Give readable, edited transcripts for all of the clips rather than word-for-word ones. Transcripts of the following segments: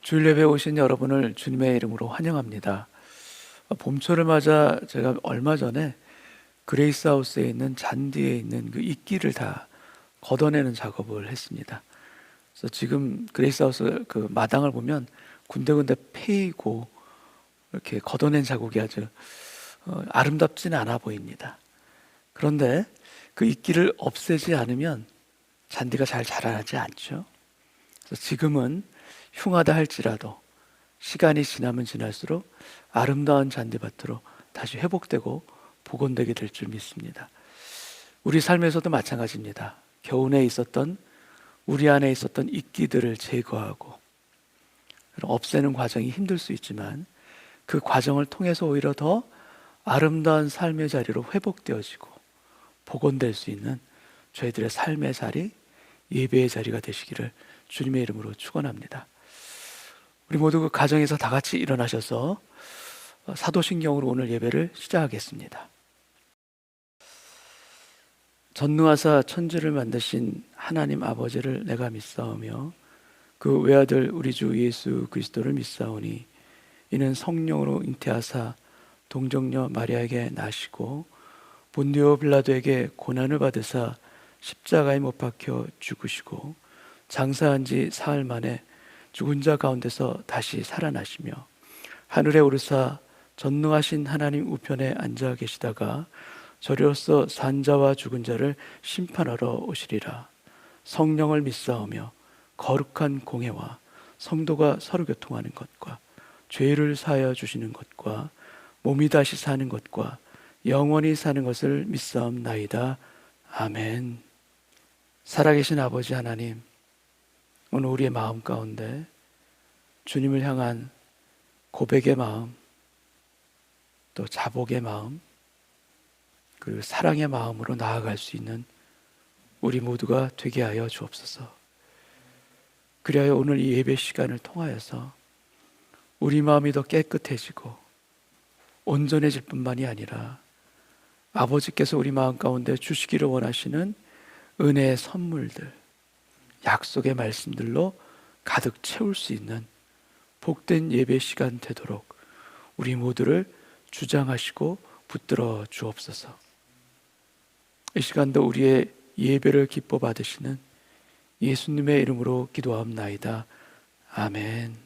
주일 예배에 오신 여러분을 주님의 이름으로 환영합니다. 봄철을 맞아 제가 얼마 전에 그레이스 하우스에 있는 잔디에 있는 그 이끼를 다 걷어내는 작업을 했습니다. 그래서 지금 그레이스 하우스 그 마당을 보면 군데군데 패이고 이렇게 걷어낸 자국이 아주 아름답지는 않아 보입니다. 그런데 그 이끼를 없애지 않으면 잔디가 잘 자라나지 않죠. 그래서 지금은 흉하다 할지라도 시간이 지나면 지날수록 아름다운 잔디밭으로 다시 회복되고 복원되게 될 줄 믿습니다. 우리 삶에서도 마찬가지입니다. 겨우내 있었던 우리 안에 있었던 이끼들을 제거하고 없애는 과정이 힘들 수 있지만 그 과정을 통해서 오히려 더 아름다운 삶의 자리로 회복되어지고 복원될 수 있는 저희들의 삶의 자리, 예배의 자리가 되시기를 주님의 이름으로 축원합니다. 우리 모두 그 가정에서 다 같이 일어나셔서 사도신경으로 오늘 예배를 시작하겠습니다. 전능하사 천지를 만드신 하나님 아버지를 내가 믿사오며 그 외아들 우리 주 예수 그리스도를 믿사오니 이는 성령으로 잉태하사 동정녀 마리아에게 나시고 본디오 빌라도에게 고난을 받으사 십자가에 못 박혀 죽으시고 장사한 지 사흘 만에 죽은 자 가운데서 다시 살아나시며 하늘에 오르사 전능하신 하나님 우편에 앉아 계시다가 저리로서 산 자와 죽은 자를 심판하러 오시리라. 성령을 믿사오며 거룩한 공회와 성도가 서로 교통하는 것과 죄를 사하여 주시는 것과 몸이 다시 사는 것과 영원히 사는 것을 믿사옵나이다. 아멘. 살아계신 아버지 하나님, 오늘 우리의 마음 가운데 주님을 향한 고백의 마음, 또 자복의 마음, 그리고 사랑의 마음으로 나아갈 수 있는 우리 모두가 되게 하여 주옵소서. 그리하여 오늘 이 예배 시간을 통하여서 우리 마음이 더 깨끗해지고 온전해질 뿐만이 아니라 아버지께서 우리 마음 가운데 주시기를 원하시는 은혜의 선물들, 약속의 말씀들로 가득 채울 수 있는 복된 예배 시간 되도록 우리 모두를 주장하시고 붙들어 주옵소서. 이 시간도 우리의 예배를 기뻐 받으시는 예수님의 이름으로 기도하옵나이다. 아멘.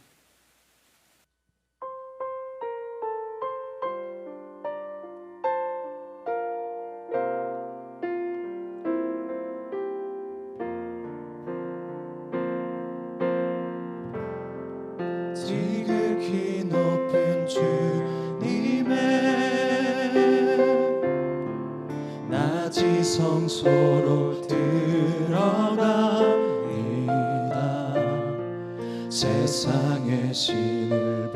지극히 높은 주님의 낮이 성소로 들어갑니다. 세상의 신을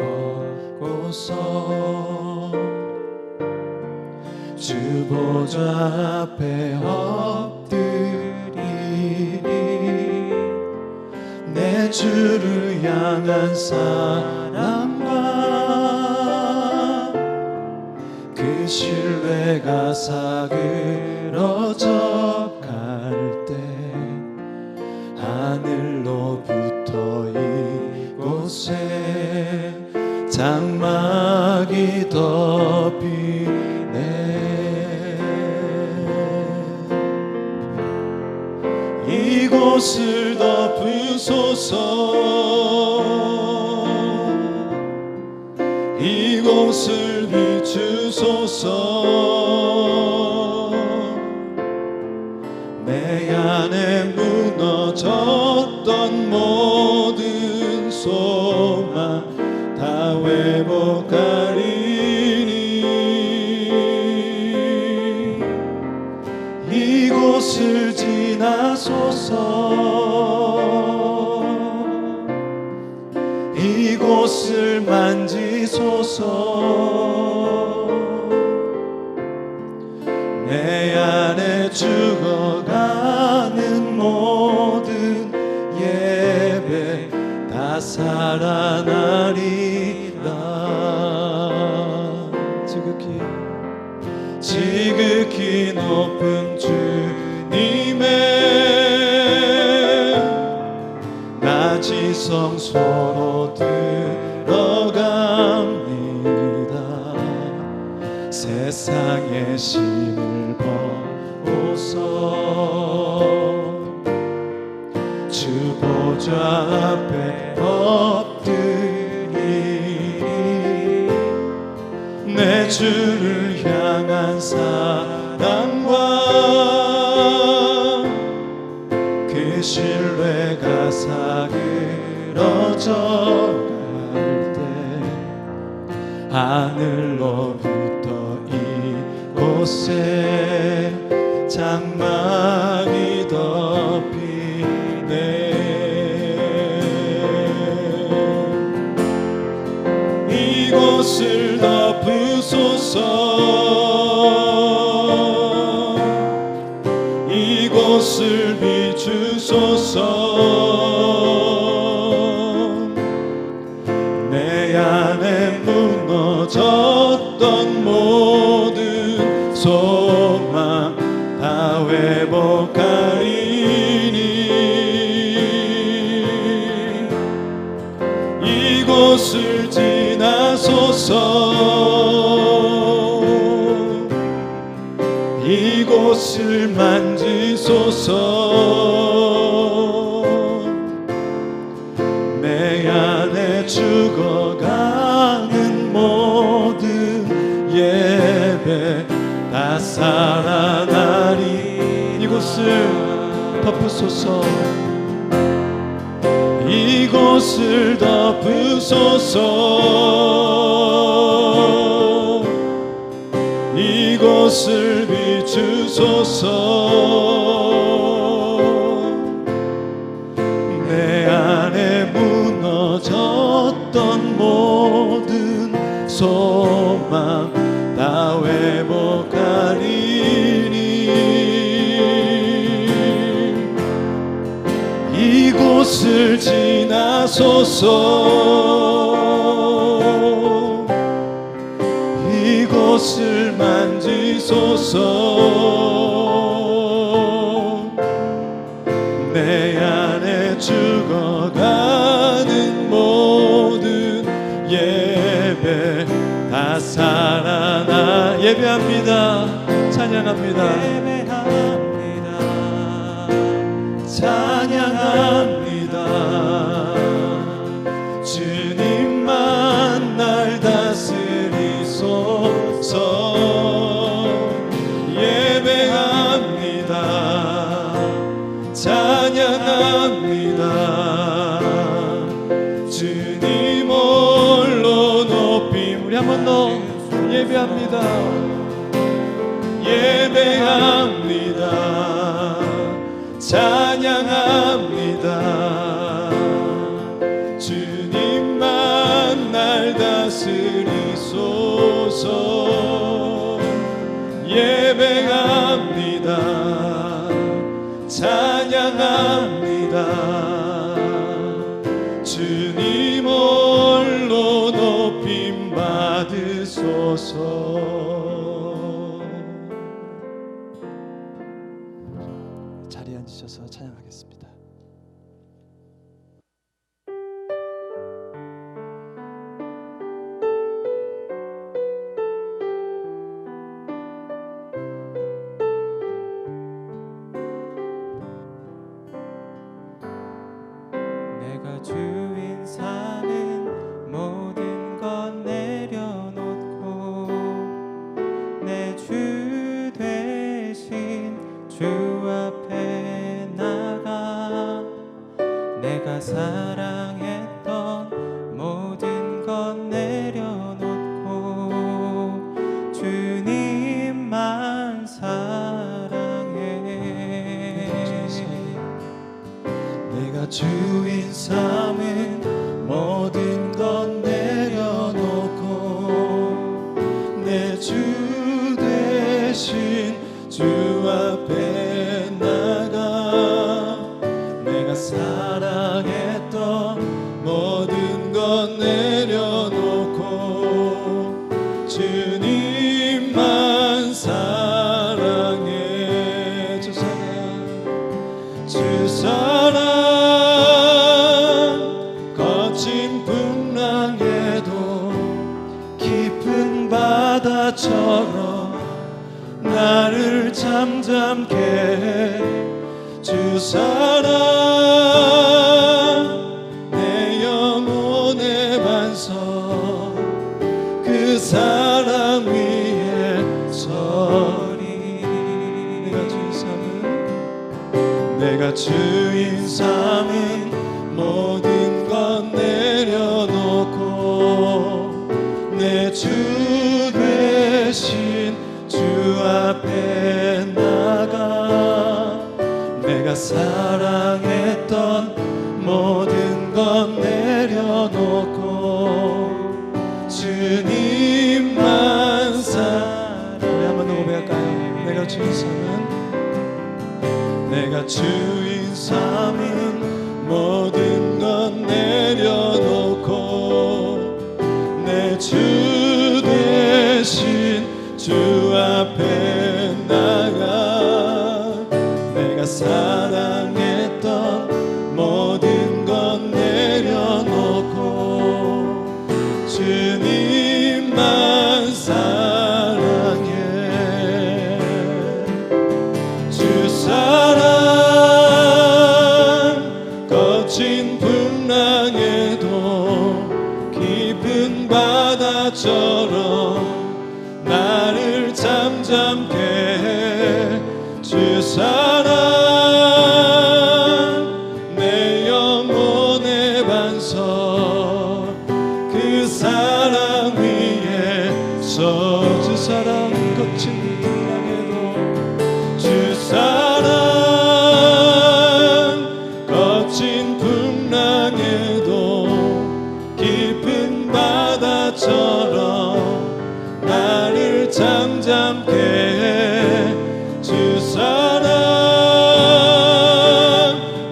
벗고서 주 보좌 앞에 엎드리리. 내 주를 향한 사랑과 그 신뢰가 사그러져 갈 때 하늘로부터 이곳에 장막이 덮이네. 이곳을 덮으소서. 이곳을 비추소서. 내 안에 무너졌던 모든 소망 다 회복하리니. 이곳을 지나소서. 이곳을 만지소서. 내 안에 죽어가는 모든 예배 다 살아나리라. 지극히 높은 주님의 낮이 성소로 들 주 보좌 앞에 엎드리니 내 주를 향한 사랑과 그 신뢰가 사그러져 갈 때 하늘로부터 이곳에 장막이 덮이네. 이곳을 덮으소서. 이곳을 비추소서. 내 안에 무너졌던 모든 소망 다 회복하리니 이곳을 지나소서. 이곳을 만지소서. 내 안에 죽어가는 모든 예배 다 살아나리. 이곳을 덮으소서. 이곳을 덮으소서. 이곳을 비추소서. 내 안에 무너졌던 모든 소망 다 회복하리니 이곳을 지나소서. 이곳을 만지소서. 내 안에 죽어가는 모든 예배 다 살아나. 예배합니다. 찬양합니다. 찬양합니다. 주님만 날 다스리소서. 예배합니다. 찬양합니다. 주님 홀로 높임. 우리 한 번 더 예배합니다. 예배합니다. 찬양합니다. 주님만 날 다스리소서. 예배합니다. 찬양합니다. 주님 홀로 높임 받으소서. 자리에 앉으셔서 찬양하겠습니다. 내가 주인 사는 모든 것 내려놓고 내 주 대신 주 앞에 나가 내가 사랑했던 모든 것 내려놓고 주님만 사랑해. 내가 주인 삼은 모든 것 내려놓고 내 주 대신 주 앞에 나가 내가 사랑했던 모든 것 내려놓고 주님만 사랑해. 주 사랑, 주 사랑. 거친 풍랑에도 깊은 바다처럼 나를 찾아 잠잠케 해 주 사랑 내 영혼의 반석 그 사랑 위에 서리 내가 주인 삼은 모든 것 내려놓고 내 주 대신 주 앞에 나가 내가 사랑했던 모든 것 내려놓고 주님만 사랑 우리 한번 더 고백할까요? 내가 주인 삼은 모든 것 내려놓고 내 주 대신 주 앞에 나가 내가 사랑했던 모든 것 내려놓고 주님만 사랑해 주 사랑 거친 풍랑에도 깊은 바다처럼 나를 잠잠케 해 주 사랑 내 영혼의 반석 그 사랑 위에서 주 사랑 거친 풍랑에도 주 사랑 거친 풍랑에도 깊은 바다처럼 나를 잠잠케 해 주 사랑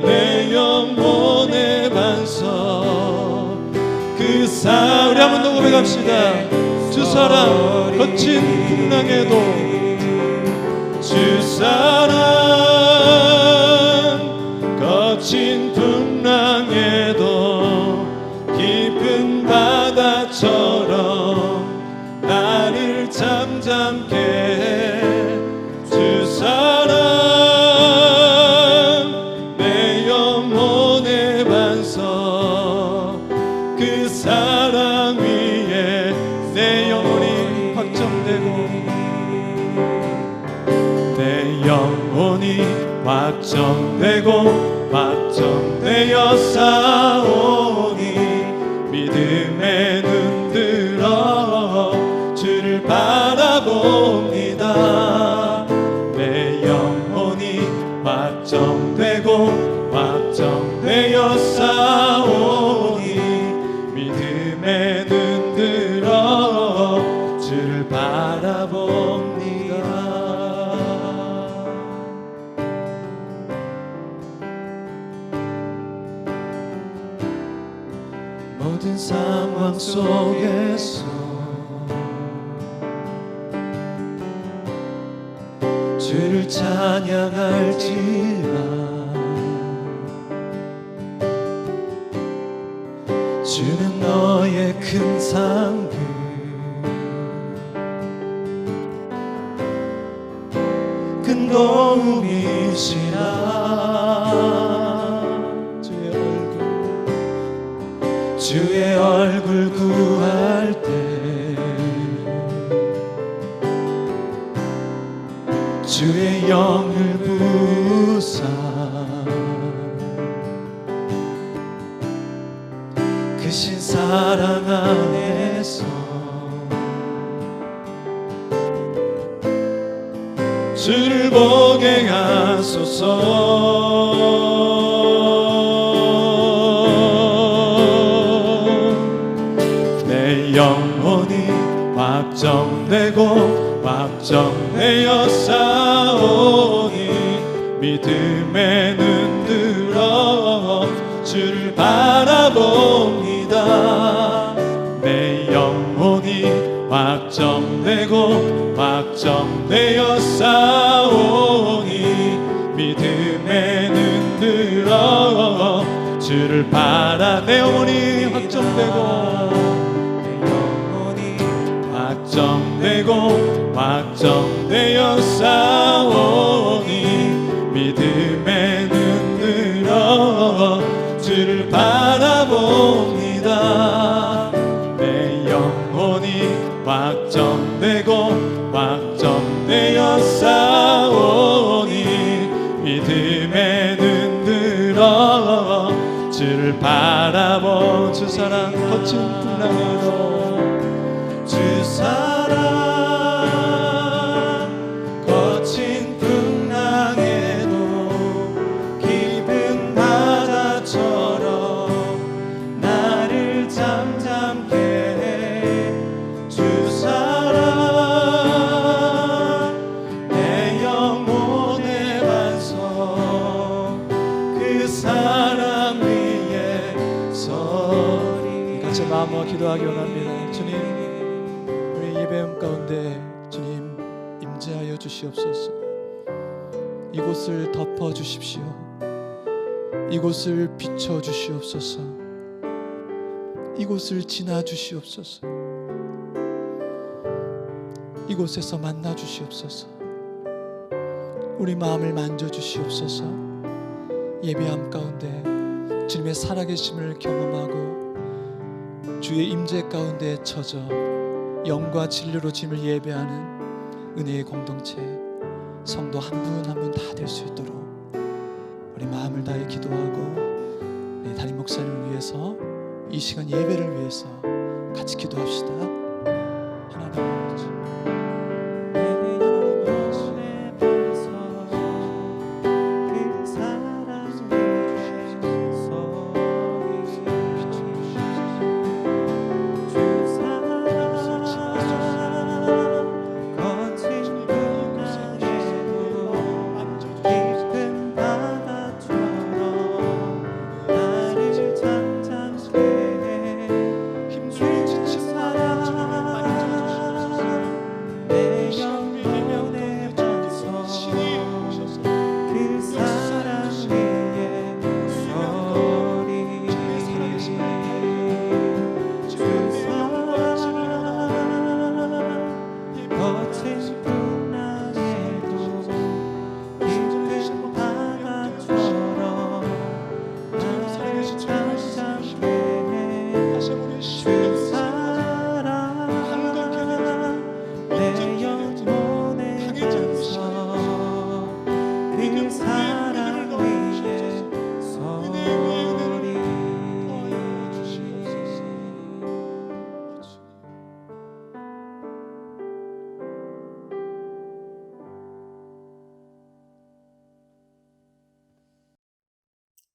내 영혼의 반석 그 사랑 우리 한 번 더 고백합시다 주 사랑 거친 풍랑에도 주 사랑 거친 풍랑에도 깊은 바다처럼 나를 잠잠케 해 주 사랑 내 영혼의 반석 그 사랑 위에 내 영혼이 확정되고 내 영혼이 확정되어 싸우니 믿음에 눈 들어 주를 바라봅니다 내 영혼이 확정되어 싸우니 믿음에 눈 들어 주를 바라봅니다 모든 상황 속에서 주를 찬양할지라 주는 너의 큰 상급 큰 도움이시라 주의 얼굴 구할 때 주의 영을 부사 크신 사랑 안에서 주를 보게 하소서 내 영혼이 확정되어 싸우니 믿음에 눈 들어 주를 바라봅니다 내 영혼이 확정되어 싸우니 믿음에 눈 들어 주를 내 영혼이 확정되고 확정되어 싸우니 믿음의 눈 들어 주를 바라봅니다. 내 영혼이 확정되어 싸우니 믿음의 눈 들어 주를 바라보. 주 사랑 거친 풍랑에도 주 사랑 거친 풍랑에도 깊은 바다처럼 나를 잠잠케 해. 주 사랑 내 영혼의 반석 그 사랑 위에 서리. 같이 마음으로 기도하기 원합니다. 주님, 우리 예배음 가운데 주님 임재하여 주시옵소서. 이곳을 덮어 주십시오. 이곳을 비춰 주시옵소서. 이곳을 지나 주시옵소서. 이곳에서 만나 주시옵소서. 우리 마음을 만져 주시옵소서. 예배함 가운데 주님의 살아계심을 경험하고 주의 임재 가운데 처져 영과 진리로 주님을 예배하는 은혜의 공동체 성도 한 분 한 분 다 될 수 있도록 우리 마음을 다해 기도하고 우리 담임 목사님을 위해서 이 시간 예배를 위해서 같이 기도합시다. 하나님 아버지,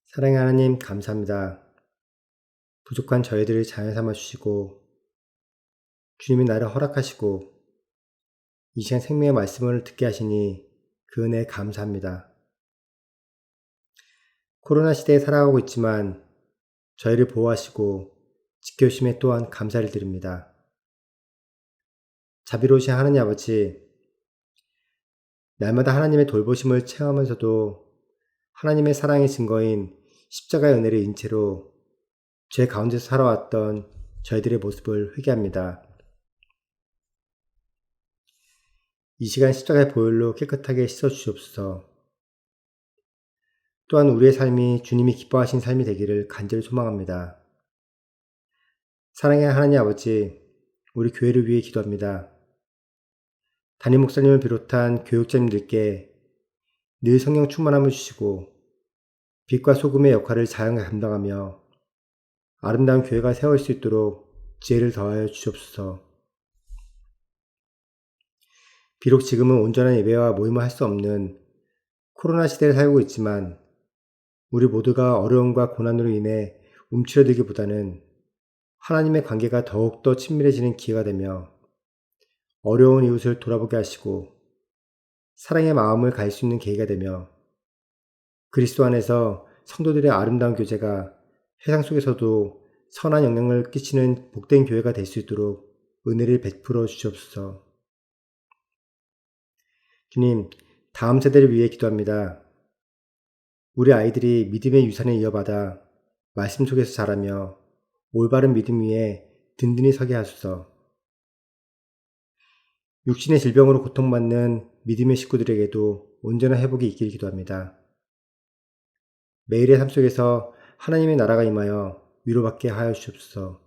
사랑의 하나님 감사합니다. 부족한 저희들을 자연 삼아 주시고 주님이 나를 허락하시고 이 시간 생명의 말씀을 듣게 하시니 그 은혜에 감사합니다. 코로나 시대에 살아가고 있지만 저희를 보호하시고 지켜주심에 또한 감사를 드립니다. 자비로우신 하나님 아버지, 날마다 하나님의 돌보심을 체험하면서도 하나님의 사랑의 증거인 십자가의 은혜를 인 채로 죄 가운데서 살아왔던 저희들의 모습을 회개합니다. 이 시간 십자가의 보혈로 깨끗하게 씻어주시옵소서. 또한 우리의 삶이 주님이 기뻐하신 삶이 되기를 간절히 소망합니다. 사랑의 하나님 아버지, 우리 교회를 위해 기도합니다. 담임 목사님을 비롯한 교육자님들께 늘 성령 충만함을 주시고 빛과 소금의 역할을 자연하게 감당하며 아름다운 교회가 세워질 수 있도록 지혜를 더하여 주시옵소서. 비록 지금은 온전한 예배와 모임을 할 수 없는 코로나 시대를 살고 있지만 우리 모두가 어려움과 고난으로 인해 움츠러들기보다는 하나님의 관계가 더욱더 친밀해지는 기회가 되며 어려운 이웃을 돌아보게 하시고 사랑의 마음을 가질 수 있는 계기가 되며 그리스도 안에서 성도들의 아름다운 교제가 세상 속에서도 선한 영향을 끼치는 복된 교회가 될 수 있도록 은혜를 베풀어 주시옵소서. 주님, 다음 세대를 위해 기도합니다. 우리 아이들이 믿음의 유산을 이어받아 말씀 속에서 자라며 올바른 믿음 위에 든든히 서게 하소서. 육신의 질병으로 고통받는 믿음의 식구들에게도 온전한 회복이 있기를 기도합니다. 매일의 삶 속에서 하나님의 나라가 임하여 위로받게 하여 주옵소서.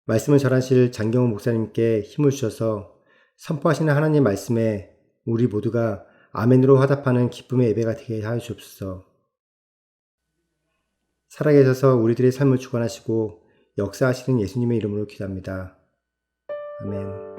말씀을 전하실 장경호 목사님께 힘을 주셔서 선포하시는 하나님 말씀에 우리 모두가 아멘으로 화답하는 기쁨의 예배가 되게 하여 주옵소서. 살아계셔서 우리들의 삶을 주관하시고 역사하시는 예수님의 이름으로 기도합니다. 아멘.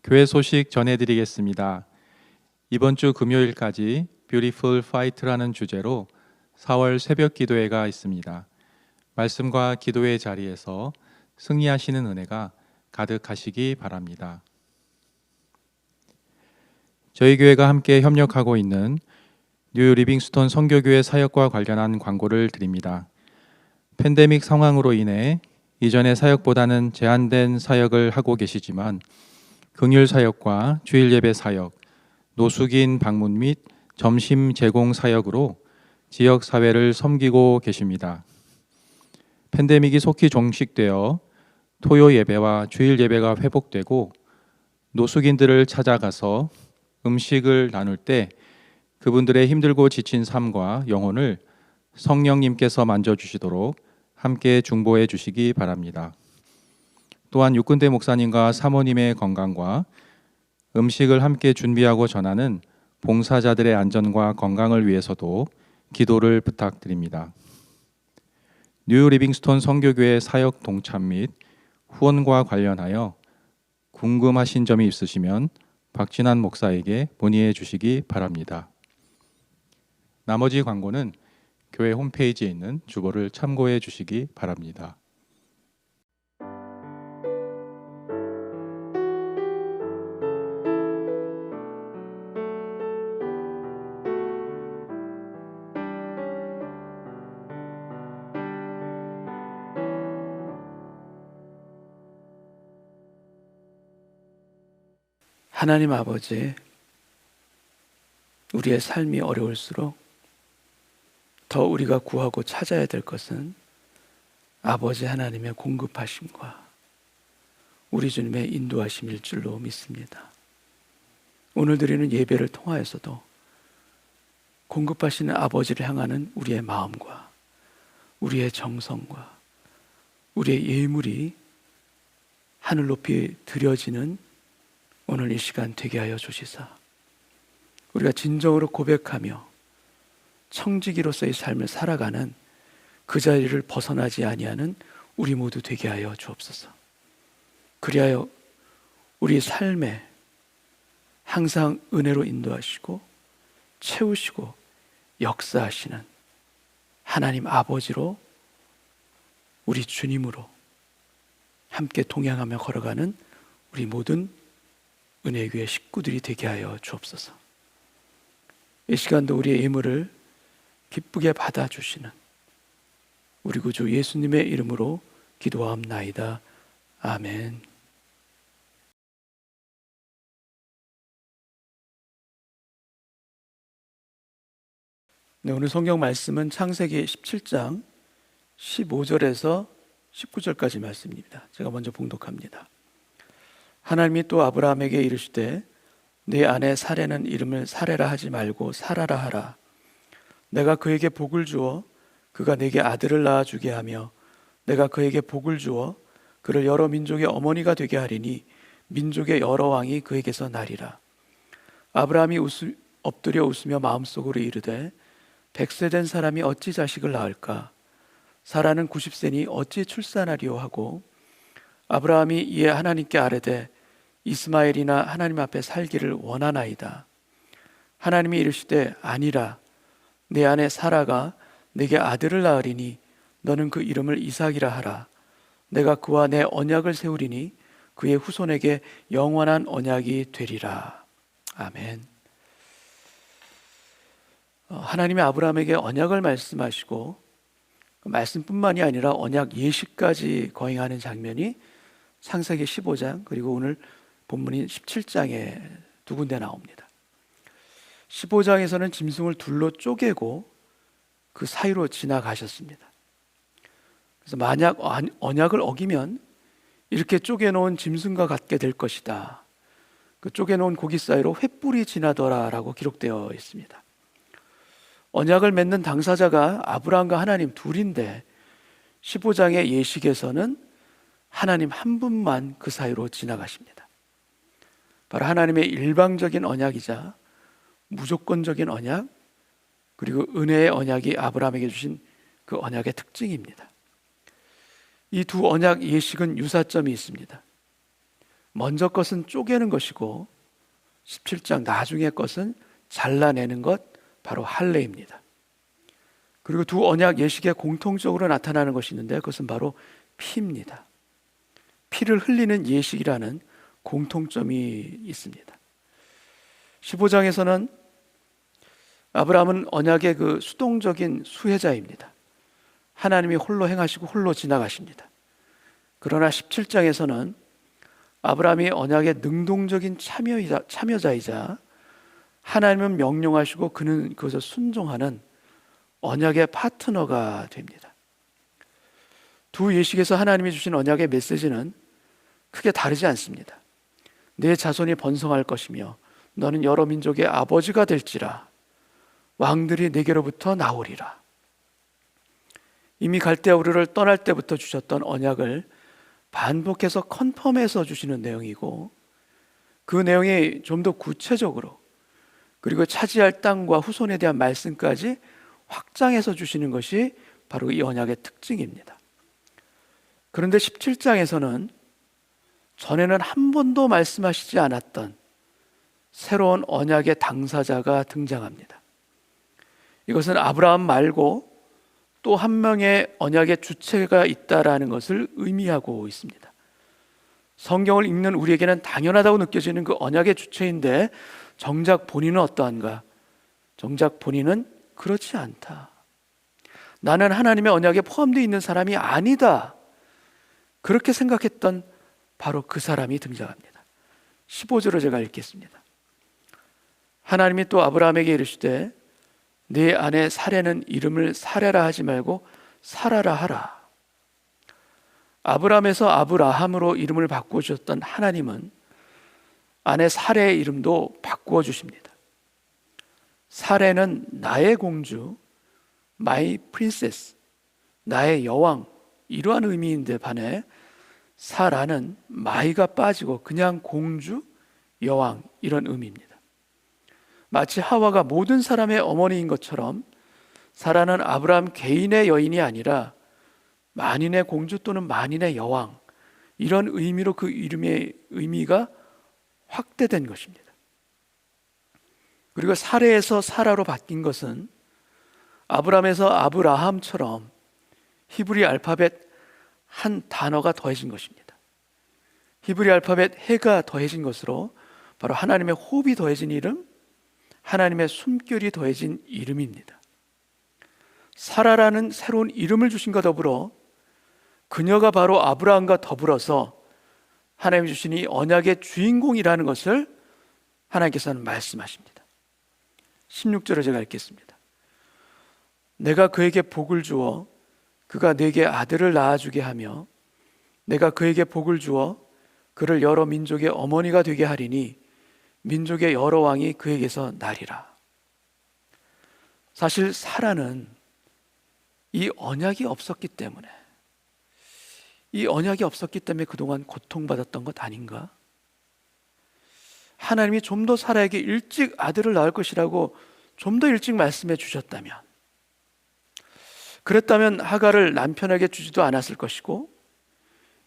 교회 소식 전해드리겠습니다. 이번 주 금요일까지 Beautiful Fight라는 주제로 4월 새벽 기도회가 있습니다. 말씀과 기도의 자리에서 승리하시는 은혜가 가득하시기 바랍니다. 저희 교회가 함께 협력하고 있는 뉴 리빙스톤 선교교회 사역과 관련한 광고를 드립니다. 팬데믹 상황으로 인해 이전의 사역보다는 제한된 사역을 하고 계시지만 긍휼 사역과 주일 예배 사역, 노숙인 방문 및 점심 제공 사역으로 지역 사회를 섬기고 계십니다. 팬데믹이 속히 종식되어 토요 예배와 주일 예배가 회복되고 노숙인들을 찾아가서 음식을 나눌 때 그분들의 힘들고 지친 삶과 영혼을 성령님께서 만져주시도록 함께 중보해 주시기 바랍니다. 또한 육근대 목사님과 사모님의 건강과 음식을 함께 준비하고 전하는 봉사자들의 안전과 건강을 위해서도 기도를 부탁드립니다. 뉴 리빙스톤 선교교회 사역 동참 및 후원과 관련하여 궁금하신 점이 있으시면 박진환 목사에게 문의해 주시기 바랍니다. 나머지 광고는 교회 홈페이지에 있는 주보를 참고해 주시기 바랍니다. 하나님 아버지, 우리의 삶이 어려울수록 더 우리가 구하고 찾아야 될 것은 아버지 하나님의 공급하심과 우리 주님의 인도하심일 줄로 믿습니다. 오늘 드리는 예배를 통하여서도 공급하시는 아버지를 향하는 우리의 마음과 우리의 정성과 우리의 예물이 하늘 높이 드려지는 오늘 이 시간 되게 하여 주시사 우리가 진정으로 고백하며 청지기로서의 삶을 살아가는 그 자리를 벗어나지 아니하는 우리 모두 되게 하여 주옵소서. 그리하여 우리 삶에 항상 은혜로 인도하시고 채우시고 역사하시는 하나님 아버지로 우리 주님으로 함께 동행하며 걸어가는 우리 모든 은혜교회 식구들이 되게 하여 주옵소서. 이 시간도 우리의 예물을 기쁘게 받아주시는 우리 구주 예수님의 이름으로 기도하옵나이다. 아멘. 네, 오늘 성경 말씀은 창세기 17장 15절에서 19절까지 말씀입니다. 제가 먼저 봉독합니다. 하나님이 또 아브라함에게 이르시되 네 아내 사레는 이름을 사레라 하지 말고 사라라 하라. 내가 그에게 복을 주어 그가 내게 아들을 낳아주게 하며 내가 그에게 복을 주어 그를 여러 민족의 어머니가 되게 하리니 민족의 여러 왕이 그에게서 나리라. 아브라함이 엎드려 웃으며 마음속으로 이르되 100세 된 사람이 어찌 자식을 낳을까? 사라는 90세니 어찌 출산하리요 하고 아브라함이 이에 하나님께 아뢰되 이스마엘이나 하나님 앞에 살기를 원하나이다. 하나님이 이르시되 아니라 내 아내 사라가 내게 아들을 낳으리니 너는 그 이름을 이삭이라 하라. 내가 그와 내 언약을 세우리니 그의 후손에게 영원한 언약이 되리라. 아멘. 하나님이 아브라함에게 언약을 말씀하시고 그 말씀뿐만이 아니라 언약 예식까지 거행하는 장면이 창세기 15장 그리고 오늘 본문인 17장에 두 군데 나옵니다. 15장에서는 짐승을 둘로 쪼개고 그 사이로 지나가셨습니다. 그래서 만약 언약을 어기면 이렇게 쪼개놓은 짐승과 같게 될 것이다. 그 쪼개놓은 고기 사이로 횃불이 지나더라라고 기록되어 있습니다. 언약을 맺는 당사자가 아브라함과 하나님 둘인데 15장의 예식에서는 하나님 한 분만 그 사이로 지나가십니다. 바로 하나님의 일방적인 언약이자 무조건적인 언약, 그리고 은혜의 언약이 아브라함에게 주신 그 언약의 특징입니다. 이 두 언약 예식은 유사점이 있습니다. 먼저 것은 쪼개는 것이고 17장 나중의 것은 잘라내는 것, 바로 할례입니다. 그리고 두 언약 예식에 공통적으로 나타나는 것이 있는데 그것은 바로 피입니다. 피를 흘리는 예식이라는 공통점이 있습니다. 15장에서는 아브라함은 언약의 그 수동적인 수혜자입니다. 하나님이 홀로 행하시고 홀로 지나가십니다. 그러나 17장에서는 아브라함이 언약의 능동적인 참여자이자 하나님은 명령하시고 그는 그것을 순종하는 언약의 파트너가 됩니다. 두 예식에서 하나님이 주신 언약의 메시지는 크게 다르지 않습니다. 내 자손이 번성할 것이며 너는 여러 민족의 아버지가 될지라 왕들이 내게로부터 나오리라. 이미 갈대아 우르를 떠날 때부터 주셨던 언약을 반복해서 컨펌해서 주시는 내용이고 그 내용이 좀 더 구체적으로 그리고 차지할 땅과 후손에 대한 말씀까지 확장해서 주시는 것이 바로 이 언약의 특징입니다. 그런데 17장에서는 전에는 한 번도 말씀하시지 않았던 새로운 언약의 당사자가 등장합니다. 이것은 아브라함 말고 또 한 명의 언약의 주체가 있다라는 것을 의미하고 있습니다. 성경을 읽는 우리에게는 당연하다고 느껴지는 그 언약의 주체인데 정작 본인은 어떠한가? 정작 본인은 그렇지 않다. 나는 하나님의 언약에 포함되어 있는 사람이 아니다. 그렇게 생각했던 바로 그 사람이 등장합니다. 15절을 제가 읽겠습니다. 하나님이 또 아브라함에게 이르시되 네 아내 사레는 이름을 사레라 하지 말고 사라라 하라. 아브라함에서 아브라함으로 이름을 바꾸어 주셨던 하나님은 아내 사레의 이름도 바꾸어 주십니다. 사레는 나의 공주, my princess, 나의 여왕, 이러한 의미인데 반해 사라는 마이가 빠지고 그냥 공주, 여왕, 이런 의미입니다. 마치 하와가 모든 사람의 어머니인 것처럼 사라는 아브라함 개인의 여인이 아니라 만인의 공주 또는 만인의 여왕, 이런 의미로 그 이름의 의미가 확대된 것입니다. 그리고 사레에서 사라로 바뀐 것은 아브라함에서 아브라함처럼 히브리 알파벳 한 단어가 더해진 것입니다. 히브리 알파벳 해가 더해진 것으로 바로 하나님의 호흡이 더해진 이름, 하나님의 숨결이 더해진 이름입니다. 사라라는 새로운 이름을 주신과 더불어 그녀가 바로 아브라함과 더불어서 하나님이 주신 이 언약의 주인공이라는 것을 하나님께서는 말씀하십니다. 16절을 제가 읽겠습니다. 내가 그에게 복을 주어 그가 내게 아들을 낳아주게 하며 내가 그에게 복을 주어 그를 여러 민족의 어머니가 되게 하리니 민족의 여러 왕이 그에게서 나리라. 사실 사라는 이 언약이 없었기 때문에 그동안 고통받았던 것 아닌가? 하나님이 좀 더 사라에게 일찍 아들을 낳을 것이라고 좀 더 일찍 말씀해 주셨다면, 그랬다면 하갈을 남편에게 주지도 않았을 것이고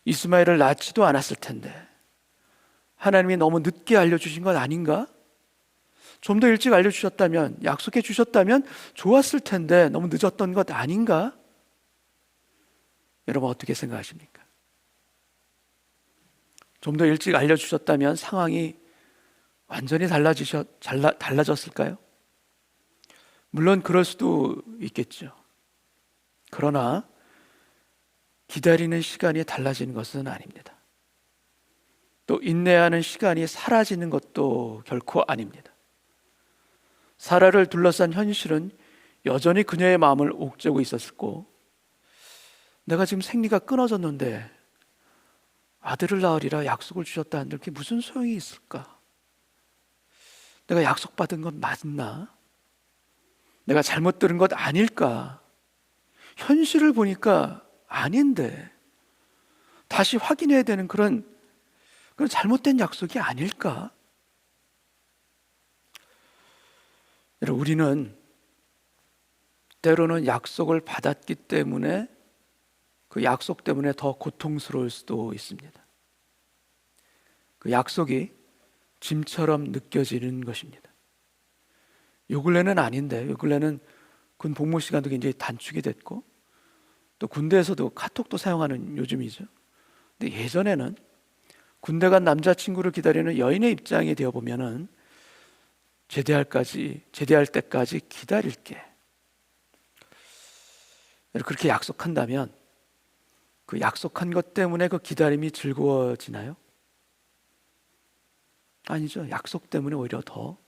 이스마엘을 낳지도 않았을 텐데 하나님이 너무 늦게 알려주신 것 아닌가? 좀 더 일찍 알려주셨다면, 약속해 주셨다면 좋았을 텐데 너무 늦었던 것 아닌가? 여러분 어떻게 생각하십니까? 좀 더 일찍 알려주셨다면 상황이 완전히 달라졌을까요? 물론 그럴 수도 있겠죠. 그러나 기다리는 시간이 달라지는 것은 아닙니다. 또 인내하는 시간이 사라지는 것도 결코 아닙니다. 사라를 둘러싼 현실은 여전히 그녀의 마음을 옥죄고 있었고, 내가 지금 생리가 끊어졌는데 아들을 낳으리라 약속을 주셨다 한들 그게 무슨 소용이 있을까? 내가 약속받은 건 맞나? 내가 잘못 들은 것 아닐까? 현실을 보니까 아닌데 다시 확인해야 되는 그런 잘못된 약속이 아닐까? 여러분, 우리는 때로는 약속을 받았기 때문에 그 약속 때문에 더 고통스러울 수도 있습니다. 그 약속이 짐처럼 느껴지는 것입니다. 요 근래는 아닌데, 요 근래는 군 복무 시간도 굉장히 단축이 됐고 또 군대에서도 카톡도 사용하는 요즘이죠. 근데 예전에는 군대 간 남자친구를 기다리는 여인의 입장이 되어 보면은 제대할 때까지 기다릴게. 그렇게 약속한다면 그 약속한 것 때문에 그 기다림이 즐거워지나요? 아니죠. 약속 때문에 오히려 더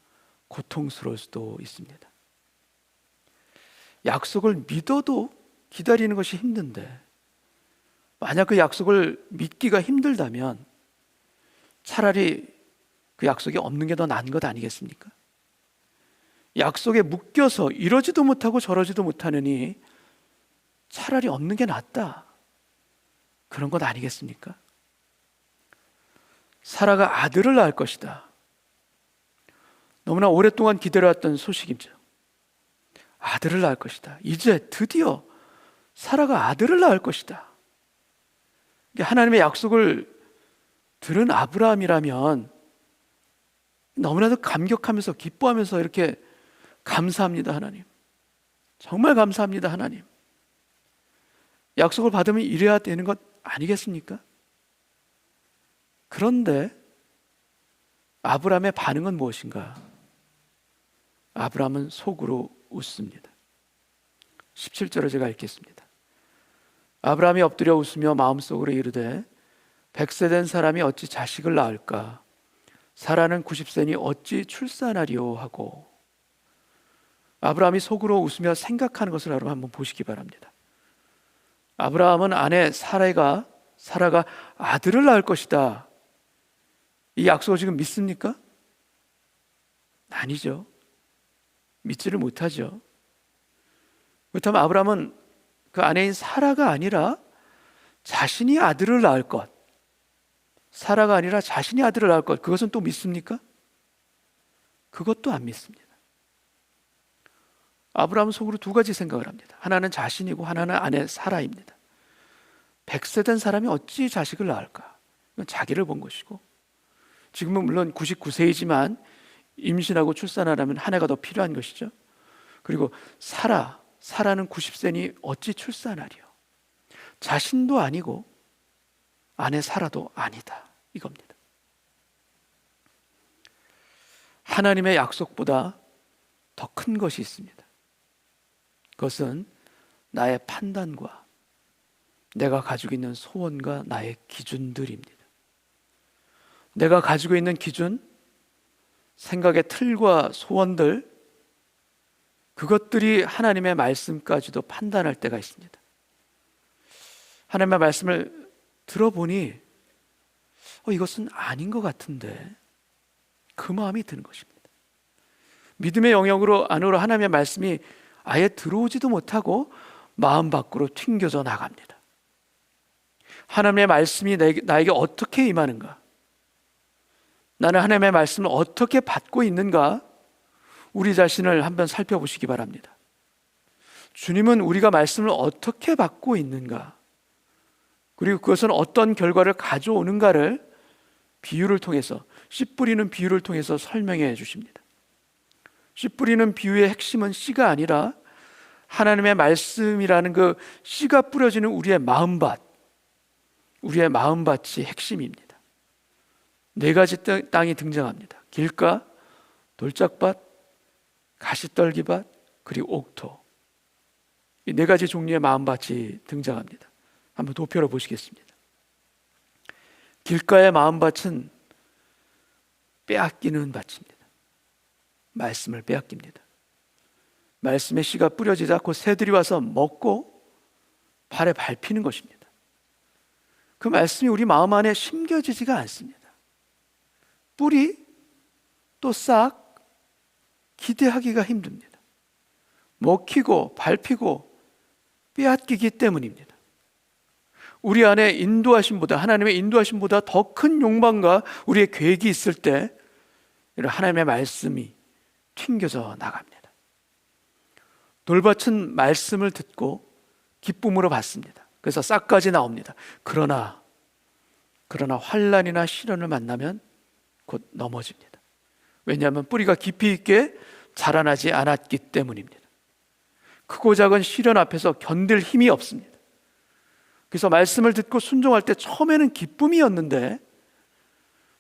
고통스러울 수도 있습니다. 약속을 믿어도 기다리는 것이 힘든데, 만약 그 약속을 믿기가 힘들다면 차라리 그 약속이 없는 게 더 나은 것 아니겠습니까? 약속에 묶여서 이러지도 못하고 저러지도 못하느니 차라리 없는 게 낫다, 그런 것 아니겠습니까? 사라가 아들을 낳을 것이다. 너무나 오랫동안 기다려왔던 소식이죠. 아들을 낳을 것이다. 이제 드디어 사라가 아들을 낳을 것이다. 하나님의 약속을 들은 아브라함이라면 너무나도 감격하면서 기뻐하면서 이렇게 감사합니다, 하나님. 정말 감사합니다, 하나님. 약속을 받으면 이래야 되는 것 아니겠습니까? 그런데 아브라함의 반응은 무엇인가? 아브라함은 속으로 웃습니다. 17절을 제가 읽겠습니다. 아브라함이 엎드려 웃으며 마음속으로 이르되 100세 된 사람이 어찌 자식을 낳을까? 사라는 90세니 어찌 출산하리요 하고. 아브라함이 속으로 웃으며 생각하는 것을 여러분 한번 보시기 바랍니다. 아브라함은 아내 사라가 아들을 낳을 것이다, 이 약속을 지금 믿습니까? 아니죠. 믿지를 못하죠. 그렇다면 아브라함은 그 아내인 사라가 아니라 자신이 아들을 낳을 것, 사라가 아니라 자신이 아들을 낳을 것, 그것은 또 믿습니까? 그것도 안 믿습니다. 아브라함은 속으로 두 가지 생각을 합니다. 하나는 자신이고 하나는 아내 사라입니다. 100세 된 사람이 어찌 자식을 낳을까? 이건 자기를 본 것이고, 지금은 물론 99세이지만 임신하고 출산하려면 한 해가 더 필요한 것이죠. 그리고 사라는 90세니 어찌 출산하리요? 자신도 아니고 아내 사라도 아니다, 이겁니다. 하나님의 약속보다 더 큰 것이 있습니다. 그것은 나의 판단과 내가 가지고 있는 소원과 나의 기준들입니다. 내가 가지고 있는 기준, 생각의 틀과 소원들, 그것들이 하나님의 말씀까지도 판단할 때가 있습니다. 하나님의 말씀을 들어보니 이것은 아닌 것 같은데, 그 마음이 드는 것입니다. 믿음의 영역으로 안으로 하나님의 말씀이 아예 들어오지도 못하고 마음 밖으로 튕겨져 나갑니다. 하나님의 말씀이 나에게 어떻게 임하는가? 나는 하나님의 말씀을 어떻게 받고 있는가? 우리 자신을 한번 살펴보시기 바랍니다. 주님은 우리가 말씀을 어떻게 받고 있는가? 그리고 그것은 어떤 결과를 가져오는가를 비유를 통해서, 씨 뿌리는 비유를 통해서 설명해 주십니다. 씨 뿌리는 비유의 핵심은 씨가 아니라 하나님의 말씀이라는 그 씨가 뿌려지는 우리의 마음밭, 우리의 마음밭이 핵심입니다. 네 가지 땅이 등장합니다. 길가, 돌짝밭, 가시떨기밭, 그리고 옥토. 이 네 가지 종류의 마음밭이 등장합니다. 한번 도표로 보시겠습니다. 길가의 마음밭은 빼앗기는 밭입니다. 말씀을 빼앗깁니다. 말씀의 씨가 뿌려지자 곧 새들이 와서 먹고 발에 밟히는 것입니다. 그 말씀이 우리 마음 안에 심겨지지가 않습니다. 뿌리 또 싹 기대하기가 힘듭니다. 먹히고 밟히고 빼앗기기 때문입니다. 우리 안에 인도하심보다, 하나님의 인도하심보다 더 큰 욕망과 우리의 계획이 있을 때 이런 하나님의 말씀이 튕겨져 나갑니다. 돌밭은 말씀을 듣고 기쁨으로 받습니다. 그래서 싹까지 나옵니다. 그러나 환난이나 시련을 만나면 곧 넘어집니다. 왜냐하면 뿌리가 깊이 있게 자라나지 않았기 때문입니다. 크고 작은 시련 앞에서 견딜 힘이 없습니다. 그래서 말씀을 듣고 순종할 때 처음에는 기쁨이었는데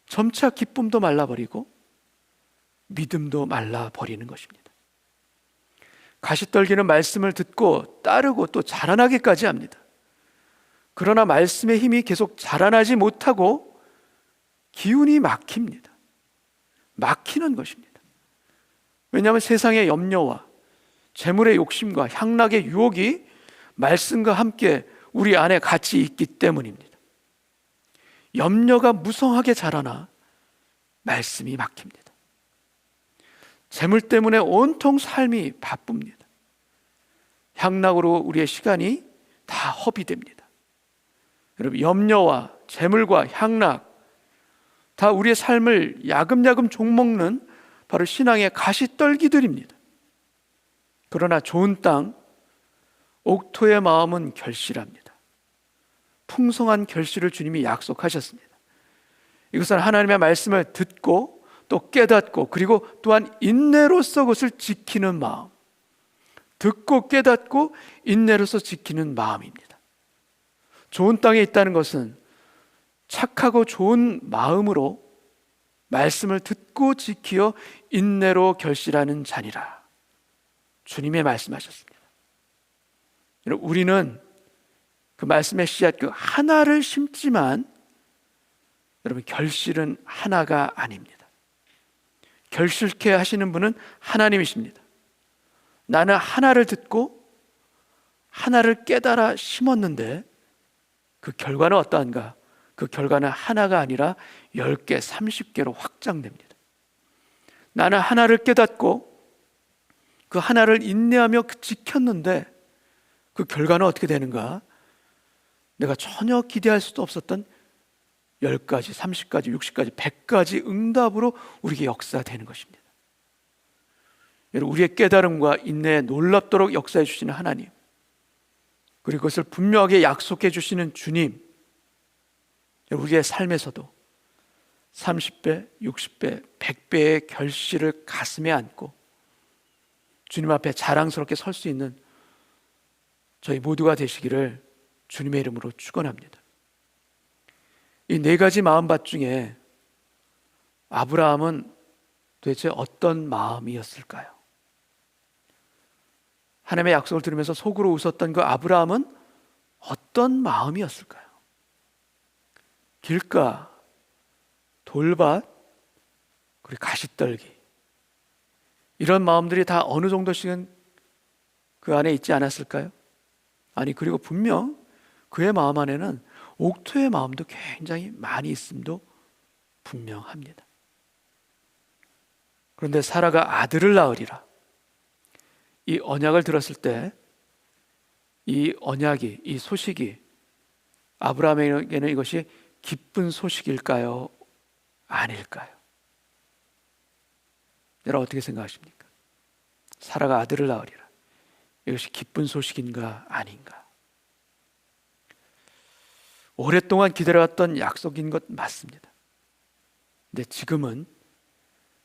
점차 기쁨도 말라버리고 믿음도 말라버리는 것입니다. 가시떨기는 말씀을 듣고 따르고 또 자라나기까지 합니다. 그러나 말씀의 힘이 계속 자라나지 못하고 기운이 막힙니다. 막히는 것입니다. 왜냐하면 세상의 염려와 재물의 욕심과 향락의 유혹이 말씀과 함께 우리 안에 같이 있기 때문입니다. 염려가 무성하게 자라나 말씀이 막힙니다. 재물 때문에 온통 삶이 바쁩니다. 향락으로 우리의 시간이 다 허비됩니다. 여러분, 염려와 재물과 향락 다 우리의 삶을 야금야금 종먹는 바로 신앙의 가시떨기들입니다. 그러나 좋은 땅, 옥토의 마음은 결실합니다. 풍성한 결실을 주님이 약속하셨습니다. 이것은 하나님의 말씀을 듣고 또 깨닫고 그리고 또한 인내로서 그것을 지키는 마음, 듣고 깨닫고 인내로서 지키는 마음입니다. 좋은 땅에 있다는 것은 착하고 좋은 마음으로 말씀을 듣고 지키어 인내로 결실하는 자니라. 주님의 말씀하셨습니다. 여러분, 우리는 그 말씀의 씨앗 그 하나를 심지만 여러분, 결실은 하나가 아닙니다. 결실케 하시는 분은 하나님이십니다. 나는 하나를 듣고 하나를 깨달아 심었는데 그 결과는 어떠한가? 그 결과는 하나가 아니라 10개, 30개로 확장됩니다. 나는 하나를 깨닫고 그 하나를 인내하며 지켰는데 그 결과는 어떻게 되는가? 내가 전혀 기대할 수도 없었던 10가지, 30가지, 60가지, 100가지 응답으로 우리에게 역사되는 것입니다. 여러분, 우리의 깨달음과 인내에 놀랍도록 역사해 주시는 하나님, 그리고 그것을 분명하게 약속해 주시는 주님, 우리의 삶에서도 30배, 60배, 100배의 결실을 가슴에 안고 주님 앞에 자랑스럽게 설 수 있는 저희 모두가 되시기를 주님의 이름으로 축원합니다. 이 네 가지 마음밭 중에 아브라함은 도대체 어떤 마음이었을까요? 하나님의 약속을 들으면서 속으로 웃었던 그 아브라함은 어떤 마음이었을까요? 길가, 돌밭, 그리고 가시떨기, 이런 마음들이 다 어느 정도씩은 그 안에 있지 않았을까요? 아니, 그리고 분명 그의 마음 안에는 옥토의 마음도 굉장히 많이 있음도 분명합니다. 그런데 사라가 아들을 낳으리라, 이 언약을 들었을 때 이 언약이, 이 소식이 아브라함에게는 이것이 기쁜 소식일까요? 아닐까요? 여러분, 어떻게 생각하십니까? 사라가 아들을 낳으리라, 이것이 기쁜 소식인가 아닌가? 오랫동안 기다려왔던 약속인 것 맞습니다. 근데 지금은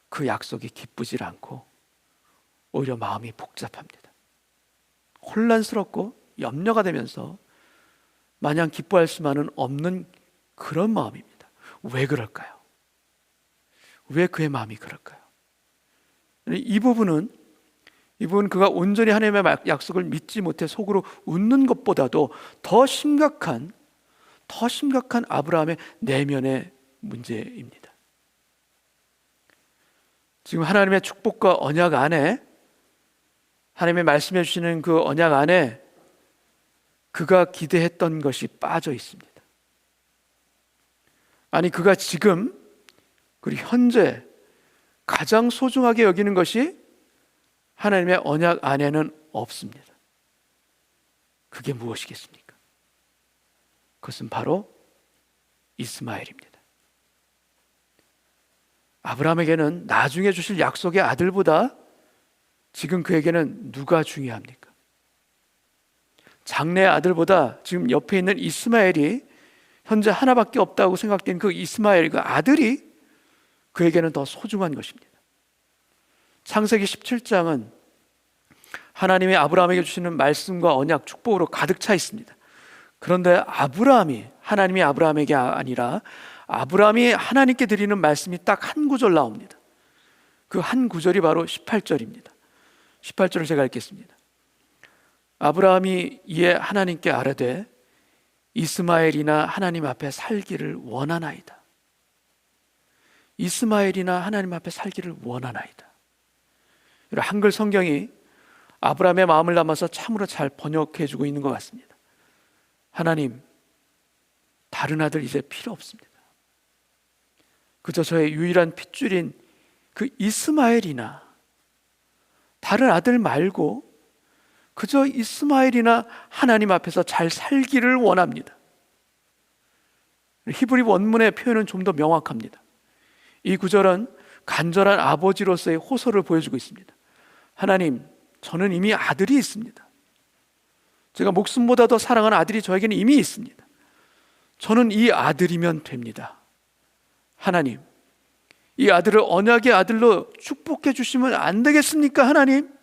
그 약속이 기쁘질 않고 오히려 마음이 복잡합니다. 혼란스럽고 염려가 되면서 마냥 기뻐할 수만은 없는 그런 마음입니다. 왜 그럴까요? 왜 그의 마음이 그럴까요? 이 부분은 이분 그가 온전히 하나님의 약속을 믿지 못해 속으로 웃는 것보다도 더 심각한 아브라함의 내면의 문제입니다. 지금 하나님의 축복과 언약 안에, 하나님의 말씀해 주시는 그 언약 안에 그가 기대했던 것이 빠져 있습니다. 아니, 그가 지금 그리고 현재 가장 소중하게 여기는 것이 하나님의 언약 안에는 없습니다. 그게 무엇이겠습니까? 그것은 바로 이스마엘입니다. 아브라함에게는 나중에 주실 약속의 아들보다 지금 그에게는 누가 중요합니까? 장래 아들보다 지금 옆에 있는 이스마엘이, 현재 하나밖에 없다고 생각된 그 이스마엘, 그 아들이 그에게는 더 소중한 것입니다. 창세기 17장은 하나님이 아브라함에게 주시는 말씀과 언약, 축복으로 가득 차 있습니다. 그런데 하나님이 아브라함에게 아니라 아브라함이 하나님께 드리는 말씀이 딱 한 구절 나옵니다. 그 한 구절이 바로 18절입니다. 18절을 제가 읽겠습니다. 아브라함이 이에 하나님께 아뢰되 이스마엘이나 하나님 앞에 살기를 원하나이다. 이스마엘이나 하나님 앞에 살기를 원하나이다. 한글 성경이 아브라함의 마음을 담아서 참으로 잘 번역해주고 있는 것 같습니다. 하나님, 다른 아들 이제 필요 없습니다. 그저 저의 유일한 핏줄인 그 이스마엘이나, 다른 아들 말고 그저 이스마엘이나 하나님 앞에서 잘 살기를 원합니다. 히브리 원문의 표현은 좀 더 명확합니다. 이 구절은 간절한 아버지로서의 호소를 보여주고 있습니다. 하나님, 저는 이미 아들이 있습니다. 제가 목숨보다 더 사랑하는 아들이 저에게는 이미 있습니다. 저는 이 아들이면 됩니다. 하나님, 이 아들을 언약의 아들로 축복해 주시면 안 되겠습니까, 하나님?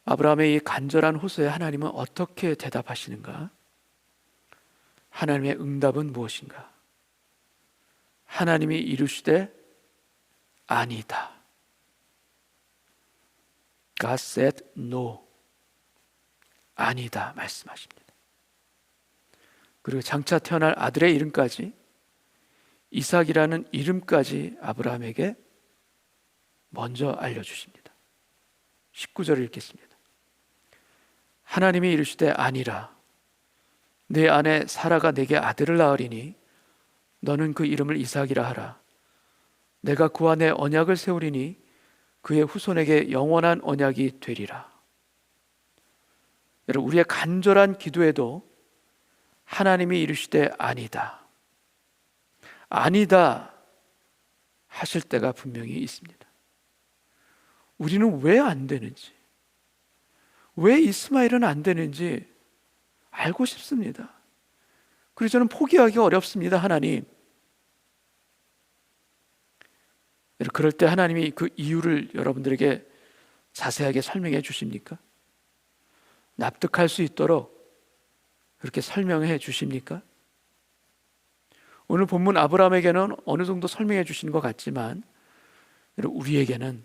아브라함의 이 간절한 호소에 하나님은 어떻게 대답하시는가? 하나님의 응답은 무엇인가? 하나님이 이르시되 아니다. God said no. 아니다 말씀하십니다. 그리고 장차 태어날 아들의 이름까지, 이삭이라는 이름까지 아브라함에게 먼저 알려주십니다. 19절을 읽겠습니다. 하나님이 이르시되 아니라 내 아내 사라가 내게 아들을 낳으리니 너는 그 이름을 이삭이라 하라. 내가 그와 내 언약을 세우리니 그의 후손에게 영원한 언약이 되리라. 여러분, 우리의 간절한 기도에도 하나님이 이르시되 아니다, 아니다 하실 때가 분명히 있습니다. 우리는 왜 안 되는지, 왜 이스마엘은 안 되는지 알고 싶습니다. 그래서 저는 포기하기 어렵습니다. 하나님, 그럴 때 하나님이 그 이유를 여러분들에게 자세하게 설명해 주십니까? 납득할 수 있도록 그렇게 설명해 주십니까? 오늘 본문 아브라함에게는 어느 정도 설명해 주시는 것 같지만 우리에게는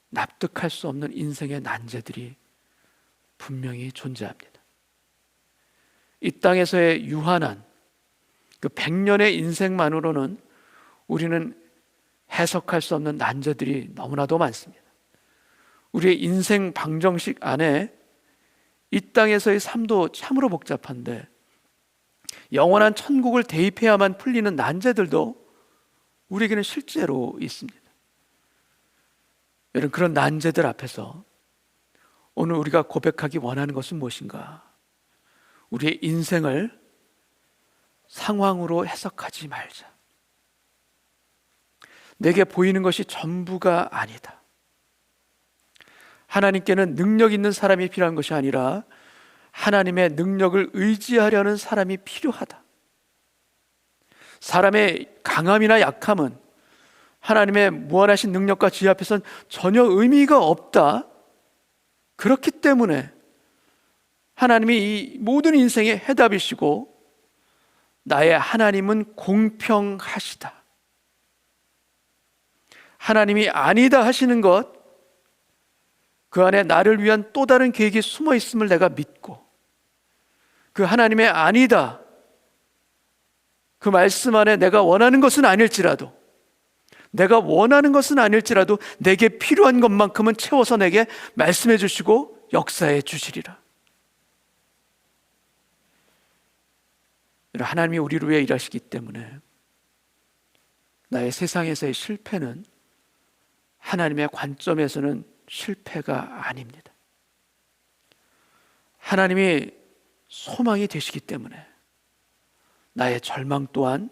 납득할 수 없는 인생의 난제들이 분명히 존재합니다. 이 땅에서의 유한한 그 100년의 인생만으로는 우리는 해석할 수 없는 난제들이 너무나도 많습니다. 우리의 인생 방정식 안에 이 땅에서의 삶도 참으로 복잡한데 영원한 천국을 대입해야만 풀리는 난제들도 우리에게는 실제로 있습니다. 여러분, 그런 난제들 앞에서 오늘 우리가 고백하기 원하는 것은 무엇인가? 우리의 인생을 상황으로 해석하지 말자. 내게 보이는 것이 전부가 아니다. 하나님께는 능력 있는 사람이 필요한 것이 아니라 하나님의 능력을 의지하려는 사람이 필요하다. 사람의 강함이나 약함은 하나님의 무한하신 능력과 지혜 앞에서는 전혀 의미가 없다. 그렇기 때문에 하나님이 이 모든 인생의 해답이시고 나의 하나님은 공평하시다. 하나님이 아니다 하시는 것, 그 안에 나를 위한 또 다른 계획이 숨어 있음을 내가 믿고, 그 하나님의 아니다, 그 말씀 안에 내가 원하는 것은 아닐지라도, 내가 원하는 것은 아닐지라도 내게 필요한 것만큼은 채워서 내게 말씀해 주시고 역사해 주시리라. 하나님이 우리를 위해 일하시기 때문에 나의 세상에서의 실패는 하나님의 관점에서는 실패가 아닙니다. 하나님이 소망이 되시기 때문에 나의 절망 또한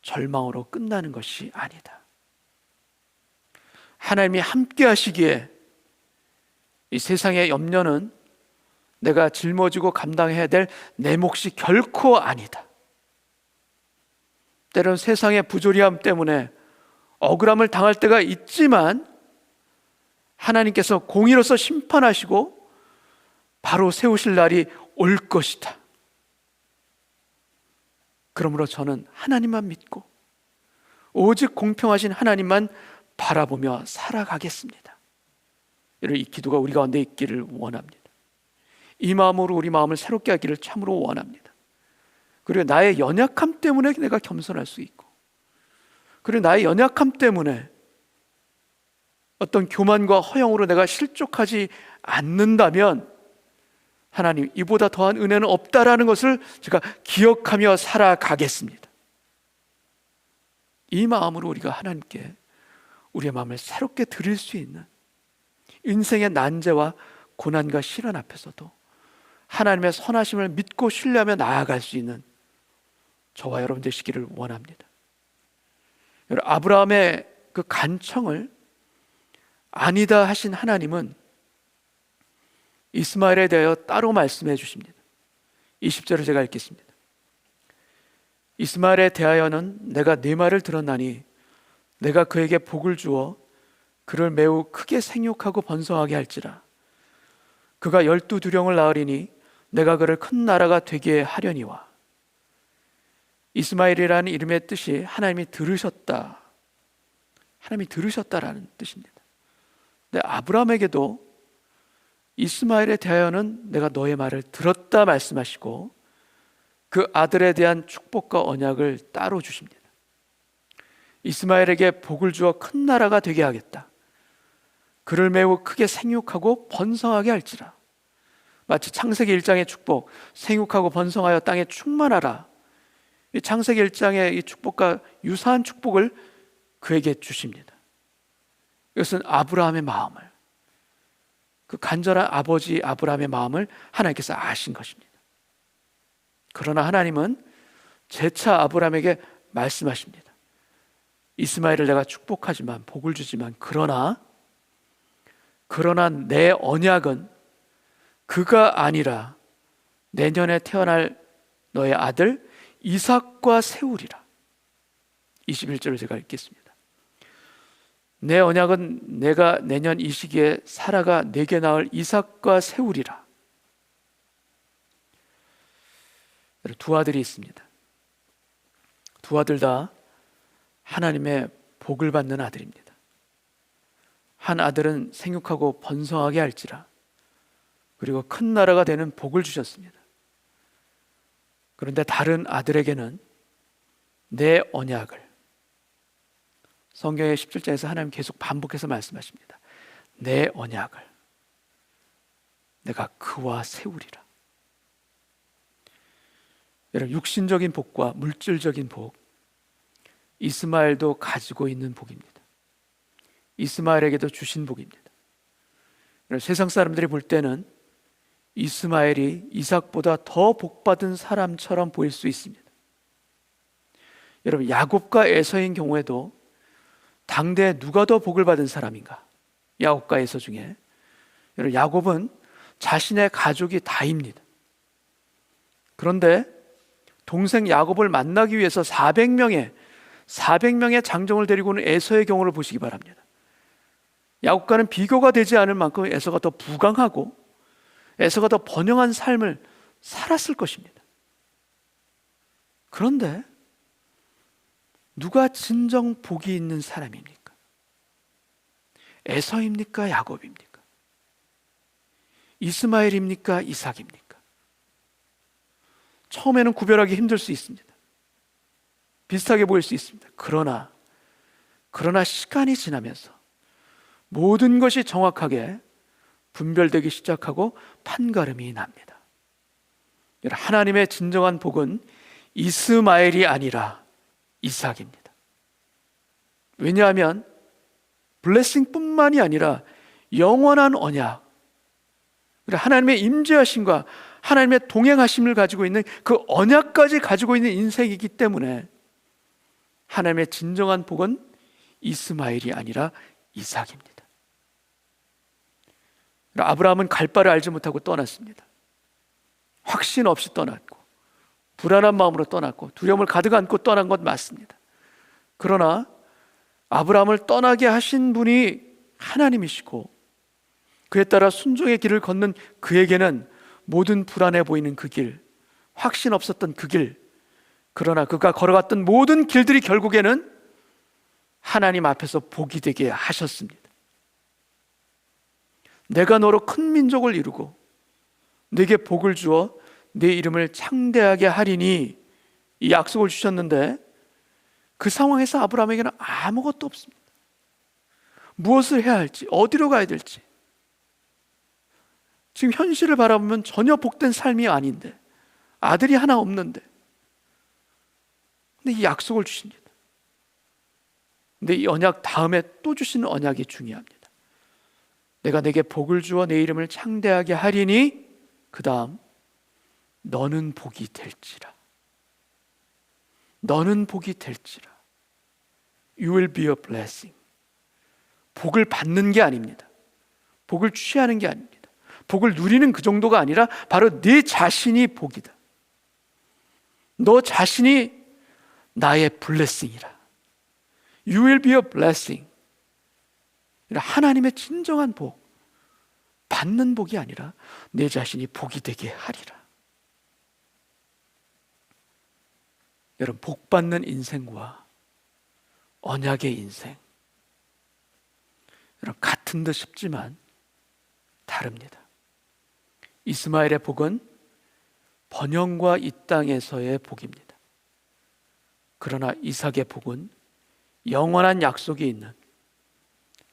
절망으로 끝나는 것이 아니다. 하나님이 함께 하시기에 이 세상의 염려는 내가 짊어지고 감당해야 될 내 몫이 결코 아니다. 때로는 세상의 부조리함 때문에 억울함을 당할 때가 있지만 하나님께서 공의로서 심판하시고 바로 세우실 날이 올 것이다. 그러므로 저는 하나님만 믿고 오직 공평하신 하나님만 바라보며 살아가겠습니다. 이 기도가 우리 가운데 있기를 원합니다. 이 마음으로 우리 마음을 새롭게 하기를 참으로 원합니다. 그리고 나의 연약함 때문에 내가 겸손할 수 있고, 그리고 나의 연약함 때문에 어떤 교만과 허영으로 내가 실족하지 않는다면 하나님, 이보다 더한 은혜는 없다라는 것을 제가 기억하며 살아가겠습니다. 이 마음으로 우리가 하나님께 우리의 마음을 새롭게 드릴 수 있는, 인생의 난제와 고난과 시련 앞에서도 하나님의 선하심을 믿고 신뢰하며 나아갈 수 있는 저와 여러분 되시기를 원합니다. 아브라함의 그 간청을 아니다 하신 하나님은 이스마엘에 대하여 따로 말씀해 주십니다. 20절을 제가 읽겠습니다. 이스마엘에 대하여는 내가 네 말을 들었나니 내가 그에게 복을 주어 그를 매우 크게 생육하고 번성하게 할지라. 그가 12두령을 낳으리니 내가 그를 큰 나라가 되게 하려니와. 이스마엘이라는 이름의 뜻이 하나님이 들으셨다, 하나님이 들으셨다라는 뜻입니다. 근데 아브라함에게도 이스마엘에 대하여는 내가 너의 말을 들었다 말씀하시고 그 아들에 대한 축복과 언약을 따로 주십니다. 이스마엘에게 복을 주어 큰 나라가 되게 하겠다. 그를 매우 크게 생육하고 번성하게 할지라. 마치 창세기 1장의 축복, 생육하고 번성하여 땅에 충만하라. 이 창세기 1장의 이 축복과 유사한 축복을 그에게 주십니다. 이것은 아브라함의 마음을, 그 간절한 아버지 아브라함의 마음을 하나님께서 아신 것입니다. 그러나 하나님은 재차 아브라함에게 말씀하십니다. 이스마엘을 내가 축복하지만, 복을 주지만, 그러나 내 언약은 그가 아니라 내년에 태어날 너의 아들 이삭과 세우리라. 21절을 제가 읽겠습니다. 내 언약은 내가 내년 이 시기에 사라가 내게 낳을 이삭과 세우리라. 두 아들이 있습니다. 두 아들 다 하나님의 복을 받는 아들입니다. 한 아들은 생육하고 번성하게 할지라. 그리고 큰 나라가 되는 복을 주셨습니다. 그런데 다른 아들에게는 내 언약을, 성경의 17장에서 하나님 계속 반복해서 말씀하십니다. 내 언약을 내가 그와 세우리라. 여러분, 육신적인 복과 물질적인 복, 이스마엘도 가지고 있는 복입니다. 이스마엘에게도 주신 복입니다. 여러분, 세상 사람들이 볼 때는 이스마엘이 이삭보다 더 복받은 사람처럼 보일 수 있습니다. 여러분, 야곱과 에서인 경우에도 당대에 누가 더 복을 받은 사람인가? 야곱과 에서 중에 여러분, 야곱은 자신의 가족이 다입니다. 그런데 동생 야곱을 만나기 위해서 400명의 장정을 데리고 오는 에서의 경우를 보시기 바랍니다. 야곱과는 비교가 되지 않을 만큼 에서가 더 부강하고 에서가 더 번영한 삶을 살았을 것입니다. 그런데 누가 진정 복이 있는 사람입니까? 에서입니까? 야곱입니까? 이스마엘입니까? 이삭입니까? 처음에는 구별하기 힘들 수 있습니다. 비슷하게 보일 수 있습니다. 그러나 시간이 지나면서 모든 것이 정확하게 분별되기 시작하고 판가름이 납니다. 하나님의 진정한 복은 이스마엘이 아니라 이삭입니다. 왜냐하면 블레싱뿐만이 아니라 영원한 언약, 하나님의 임재하심과 하나님의 동행하심을 가지고 있는 그 언약까지 가지고 있는 인생이기 때문에 하나님의 진정한 복은 이스마엘이 아니라 이삭입니다. 아브라함은 갈 바를 알지 못하고 떠났습니다. 확신 없이 떠났고 불안한 마음으로 떠났고 두려움을 가득 안고 떠난 것 맞습니다. 그러나 아브라함을 떠나게 하신 분이 하나님이시고 그에 따라 순종의 길을 걷는 그에게는 모든 불안해 보이는 그 길, 확신 없었던 그 길, 그러나 그가 걸어갔던 모든 길들이 결국에는 하나님 앞에서 복이 되게 하셨습니다. 내가 너로 큰 민족을 이루고 내게 복을 주어 내 이름을 창대하게 하리니, 이 약속을 주셨는데 그 상황에서 아브라함에게는 아무것도 없습니다. 무엇을 해야 할지, 어디로 가야 될지, 지금 현실을 바라보면 전혀 복된 삶이 아닌데, 아들이 하나 없는데, 근데 이 약속을 주십니다. 근데 이 언약 다음에 또 주시는 언약이 중요합니다. 내가 내게 복을 주어 내 이름을 창대하게 하리니, 그 다음 너는 복이 될지라. 너는 복이 될지라. You will be a blessing. 복을 받는 게 아닙니다. 복을 취하는 게 아닙니다. 복을 누리는 그 정도가 아니라 바로 네 자신이 복이다. 너 자신이 나의 블레싱이라. You will be a blessing. 하나님의 진정한 복, 받는 복이 아니라 내 자신이 복이 되게 하리라. 여러분, 복 받는 인생과 언약의 인생, 여러분, 같은 듯 싶지만 다릅니다. 이스마엘의 복은 번영과 이 땅에서의 복입니다. 그러나 이삭의 복은 영원한 약속이 있는,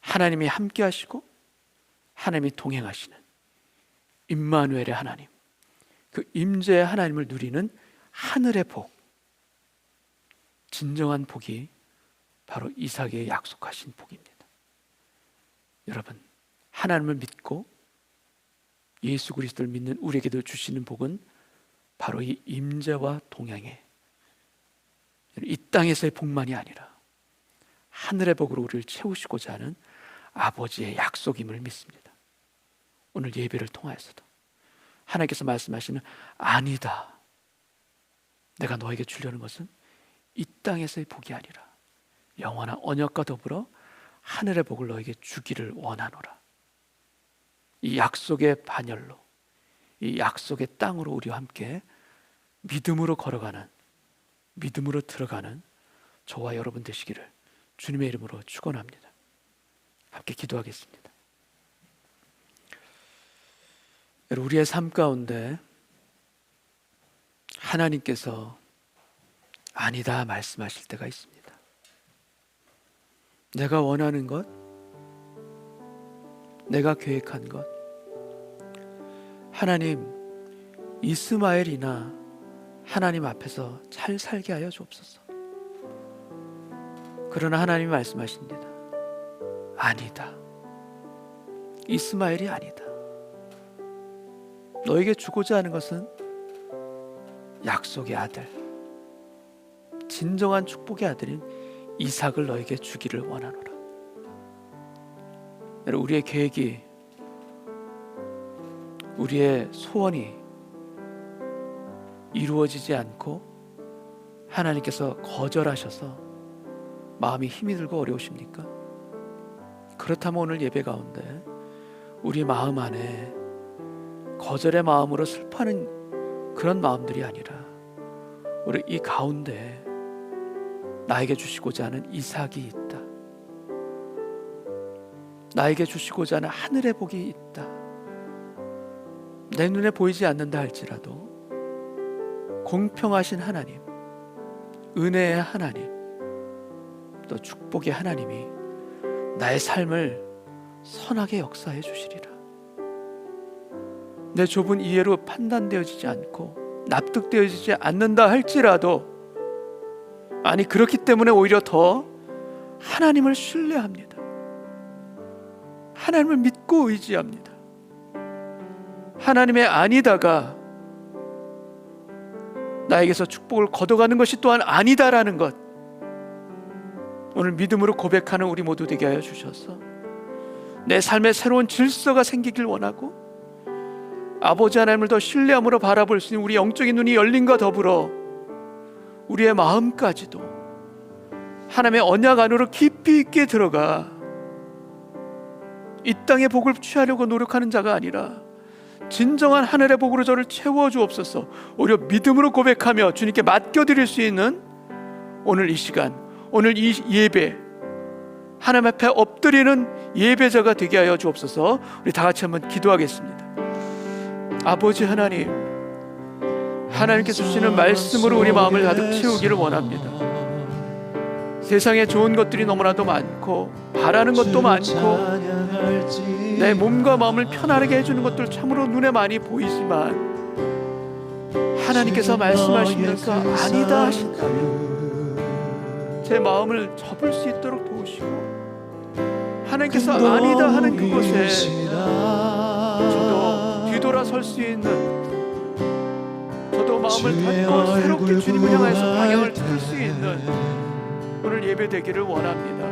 하나님이 함께 하시고 하나님이 동행하시는 임마누엘의 하나님, 그 임재의 하나님을 누리는 하늘의 복, 진정한 복이 바로 이삭에게 약속하신 복입니다. 여러분, 하나님을 믿고 예수 그리스도를 믿는 우리에게도 주시는 복은 바로 이 임재와 동행의, 이 땅에서의 복만이 아니라 하늘의 복으로 우리를 채우시고자 하는 아버지의 약속임을 믿습니다. 오늘 예배를 통하여서도 하나님께서 말씀하시는, 아니다, 내가 너에게 주려는 것은 이 땅에서의 복이 아니라 영원한 언약과 더불어 하늘의 복을 너에게 주기를 원하노라. 이 약속의 반열로, 이 약속의 땅으로 우리와 함께 믿음으로 걸어가는, 믿음으로 들어가는 저와 여러분 되시기를 주님의 이름으로 축원합니다. 함께 기도하겠습니다. 우리의 삶 가운데 하나님께서 아니다 말씀하실 때가 있습니다. 내가 원하는 것, 내가 계획한 것, 하나님, 이스마엘이나 하나님 앞에서 잘 살게 하여 주옵소서. 그러나 하나님이 말씀하십니다. 아니다, 이스마엘이 아니다. 너에게 주고자 하는 것은 약속의 아들, 진정한 축복의 아들인 이삭을 너에게 주기를 원하노라. 여러분, 우리의 계획이, 우리의 소원이 이루어지지 않고 하나님께서 거절하셔서 마음이 힘이 들고 어려우십니까? 그렇다면 오늘 예배 가운데 우리 마음 안에 거절의 마음으로 슬퍼하는 그런 마음들이 아니라, 우리 이 가운데 나에게 주시고자 하는 이삭이 있다, 나에게 주시고자 하는 하늘의 복이 있다. 내 눈에 보이지 않는다 할지라도 공평하신 하나님, 은혜의 하나님, 또 축복의 하나님이 나의 삶을 선하게 역사해 주시리라. 내 좁은 이해로 판단되어지지 않고 납득되어지지 않는다 할지라도, 아니 그렇기 때문에 오히려 더 하나님을 신뢰합니다. 하나님을 믿고 의지합니다. 하나님의 아니다가 나에게서 축복을 걷어가는 것이 또한 아니다라는 것, 오늘 믿음으로 고백하는 우리 모두 되게 하여 주셔서 내 삶에 새로운 질서가 생기길 원하고, 아버지 하나님을 더 신뢰함으로 바라볼 수 있는 우리 영적인 눈이 열림과 더불어 우리의 마음까지도 하나님의 언약 안으로 깊이 있게 들어가 이 땅의 복을 취하려고 노력하는 자가 아니라 진정한 하늘의 복으로 저를 채워주옵소서. 오히려 믿음으로 고백하며 주님께 맡겨드릴 수 있는 오늘 이 시간, 오늘 이 예배, 하나님 앞에 엎드리는 예배자가 되게 하여 주옵소서. 우리 다 같이 한번 기도하겠습니다. 아버지 하나님, 하나님께서 주시는 말씀으로 우리 마음을 가득 채우기를 원합니다. 세상에 좋은 것들이 너무나도 많고 바라는 것도 많고 내 몸과 마음을 편안하게 해주는 것들 참으로 눈에 많이 보이지만, 하나님께서 말씀하시면서 아니다 하신다면 제 마음을 접을 수 있도록 도우시고, 하나님께서 아니다 하는 그곳에 저도 뒤돌아설 수 있는, 저도 마음을 닫고 새롭게 주님을 향해서 방향을 틀 수 있는 오늘 예배 되기를 원합니다.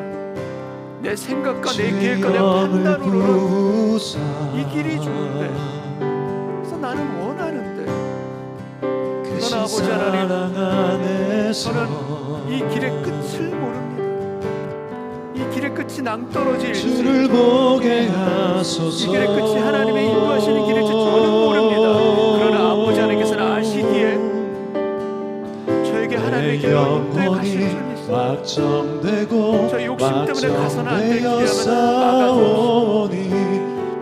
내 생각과 내 계획과 내 판단으로는 이 길이 좋은데, 그래서 나는 원하는데, 그러나 아버지 하나님, 저는 이 길의 끝을 모릅니다. 이 길의 끝이 낭떠러질지, 이 길의 끝이 하나님의 인도하시는 길일지 저는 모릅니다. 그러나 아버지 하나님께서는 아시기에 저에게 하나님의 길로 인도해 가실 줄 믿습니다. 저 욕심 때문에 가서는 안 될 길이라면 막아주옵소서.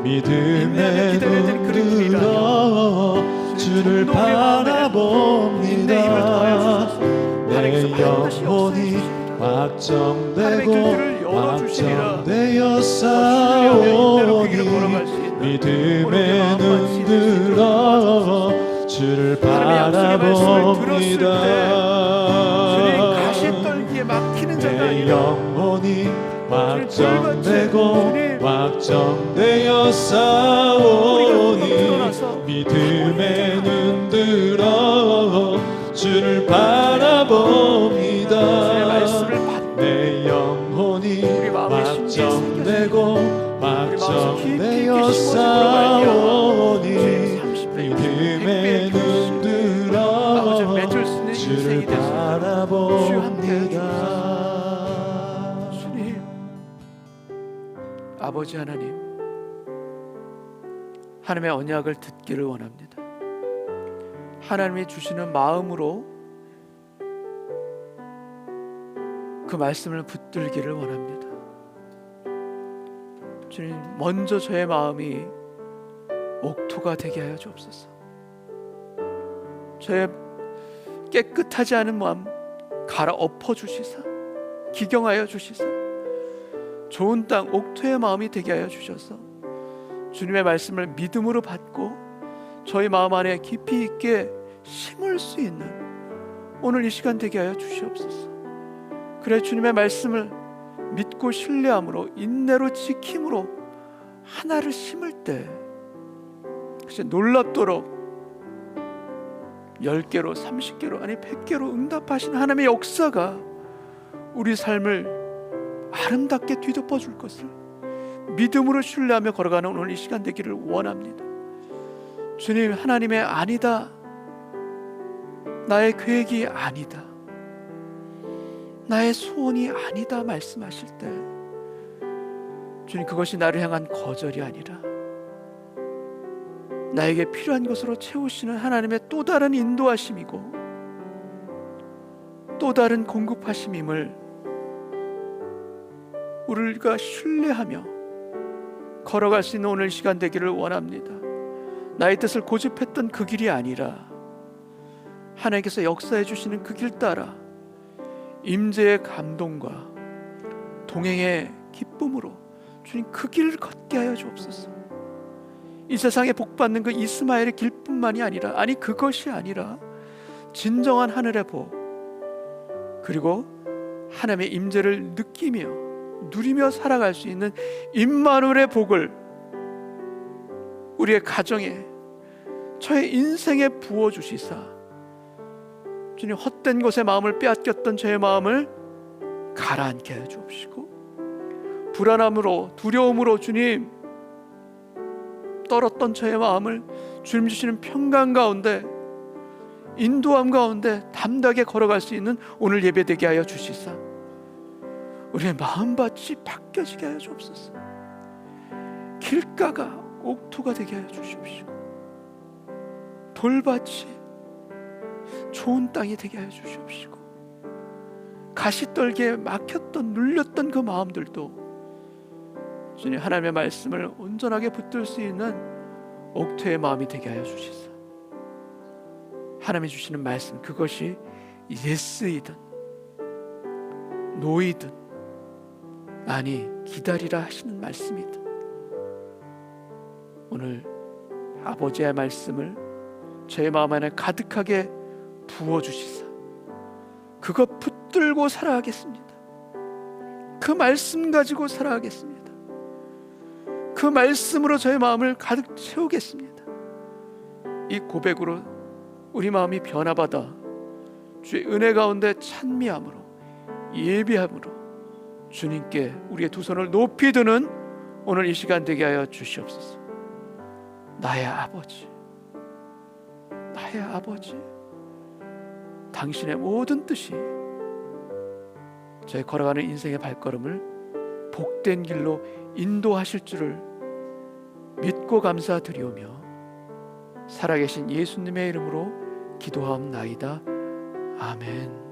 인내하며 기다려야 될 그런 길이라면 주를 바라봅니다. 인내의 힘을 더하여 주소서. 하나님께서 반드시 역사해 주십니다. 하나님의 길들을 열어주시리라. 신뢰하며 인내로 그 길을 걸어갈 수 있는 믿음의 눈 들어 주를 하나님의 약속의 말씀을 들었을 때 주님 가시떨기에 막히는 자가 아니라 영혼이 확정되고 확정되어 싸우니 믿음의 눈 들어 주를 바라봅니다. 주의 말씀을 받고 내 영혼이 우리 마음에 확정되고 확정되어 심어지므로 싸우니 말미암아 믿음의 눈 들어 아버지 맺을 수 있는 주를 인생이 되소서. 주 함께 바라봅니다. 주님, 아버지 하나님, 하나님의 언약을 듣기를 원합니다. 하나님이 주시는 마음으로 그 말씀을 붙들기를 원합니다. 주님, 먼저 저의 마음이 옥토가 되게 하여 주옵소서. 저의 깨끗하지 않은 마음 갈아엎어 주시사, 기경하여 주시사, 좋은 땅 옥토의 마음이 되게 하여 주셔서 주님의 말씀을 믿음으로 받고 저희 마음 안에 깊이 있게 심을 수 있는 오늘 이 시간 되게 하여 주시옵소서. 그래 주님의 말씀을 믿고 신뢰함으로 인내로 지킴으로 하나를 심을 때 진짜 놀랍도록 10개로 30개로 아니 100개로 응답하시는 하나님의 역사가 우리 삶을 아름답게 뒤덮어 줄 것을 믿음으로 신뢰하며 걸어가는 오늘 이 시간 되기를 원합니다. 주님, 하나님의 아니다, 나의 계획이 아니다, 나의 소원이 아니다 말씀하실 때 주님, 그것이 나를 향한 거절이 아니라 나에게 필요한 것으로 채우시는 하나님의 또 다른 인도하심이고 또 다른 공급하심임을 우리가 신뢰하며 걸어갈 수 있는 오늘 시간 되기를 원합니다. 나의 뜻을 고집했던 그 길이 아니라 하나님께서 역사해 주시는 그 길 따라 임재의 감동과 동행의 기쁨으로 주님 그 길을 걷게 하여 주옵소서. 이 세상에 복받는 그 이스마엘의 길뿐만이 아니라, 아니 그것이 아니라 진정한 하늘의 복, 그리고 하나님의 임재를 느끼며 누리며 살아갈 수 있는 임마누엘의 복을 우리의 가정에, 저의 인생에 부어주시사 주님, 헛된 곳에 마음을 빼앗겼던 저의 마음을 가라앉게 하여 주옵시고, 불안함으로 두려움으로 주님 떨었던 저의 마음을 주님 주시는 평강 가운데, 인도함 가운데 담대하게 걸어갈 수 있는 오늘 예배되게 하여 주시사 우리의 마음밭이 바뀌어지게 하여 주옵소서. 길가가 옥토가 되게 하여 주십시오. 돌밭이 좋은 땅이 되게 하여 주시옵시고, 가시떨기에 막혔던 눌렸던 그 마음들도 주님 하나님의 말씀을 온전하게 붙들 수 있는 옥토의 마음이 되게 하여 주시사 하나님이 주시는 말씀, 그것이 예스이든 노이든 아니 기다리라 하시는 말씀이든 오늘 아버지의 말씀을 제 마음 안에 가득하게 부어주시사 그것 붙들고 살아가겠습니다. 그 말씀 가지고 살아가겠습니다. 그 말씀으로 저의 마음을 가득 채우겠습니다. 이 고백으로 우리 마음이 변화받아 주의 은혜 가운데 찬미함으로 예비함으로 주님께 우리의 두 손을 높이 드는 오늘 이 시간 되게 하여 주시옵소서. 나의 아버지, 나의 아버지, 당신의 모든 뜻이 저의 걸어가는 인생의 발걸음을 복된 길로 인도하실 줄을 믿고 감사드리오며 살아계신 예수님의 이름으로 기도하옵나이다. 아멘.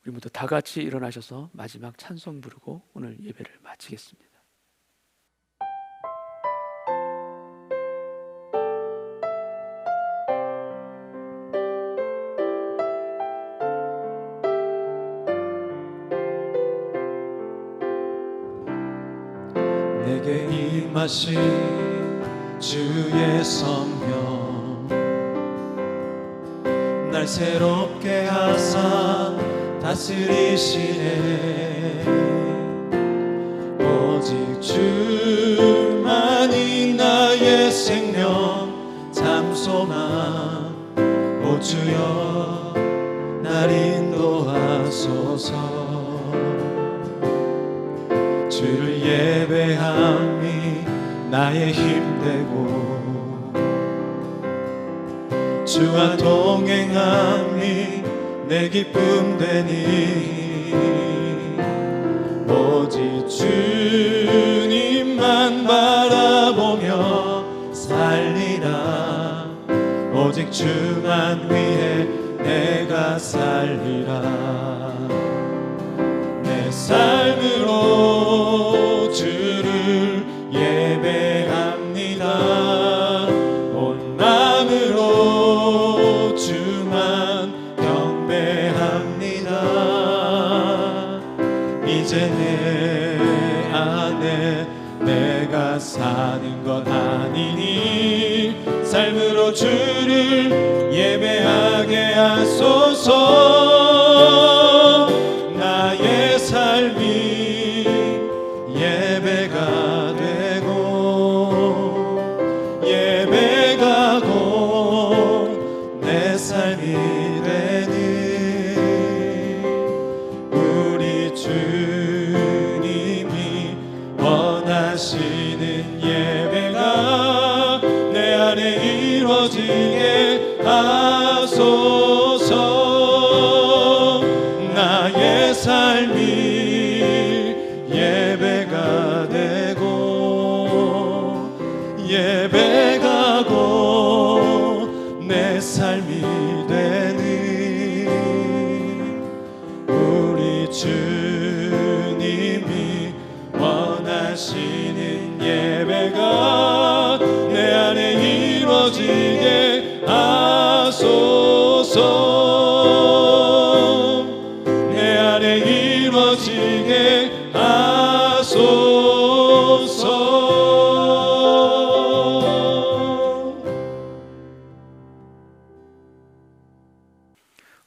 우리 모두 다 같이 일어나셔서 마지막 찬송 부르고 오늘 예배를 마치겠습니다. 내게 임하신 주의 성령, 날 새롭게 하사 다스리시네. 오직 주만이 나의 생명 참소만. 오 주여 날 인도하소서. 주를 예배함이 나의 힘되고 주와 동행함이 내 기쁨 되니. 오직 주님만 바라보며 살리라. 오직 주만 위해 내가 살리라. 내 삶으로 주를 예배합니다. 온 마음으로 주만 경배합니다. 이제 내 안에 내가 사는 것 아니니 삶으로 주를 예배하게 하소서. 나의 삶이 예배가 되고 예배가고 내 삶이 되는 우리 주님이 원하시는 예배가 내 안에 이루어지게 하소서. 나의 삶이 예배가 되고 예배가고 내 삶이 되는 우리 주 하소서. 내 안에 이루어지게 하소서.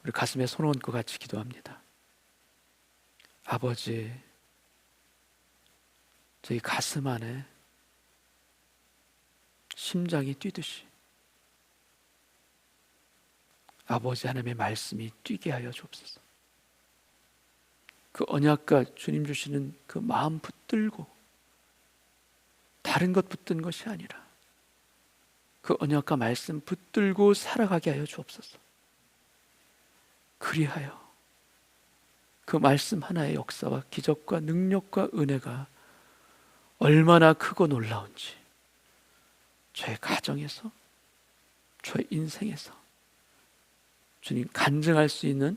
우리 가슴에 손 얹고 같이 기도합니다. 아버지, 저희 가슴 안에 심장이 뛰듯이 아버지 하나님의 말씀이 뛰게 하여 주옵소서. 그 언약과 주님 주시는 그 마음 붙들고 다른 것 붙든 것이 아니라 그 언약과 말씀 붙들고 살아가게 하여 주옵소서. 그리하여 그 말씀 하나의 역사와 기적과 능력과 은혜가 얼마나 크고 놀라운지 저의 가정에서, 저의 인생에서 주님 간증할 수 있는,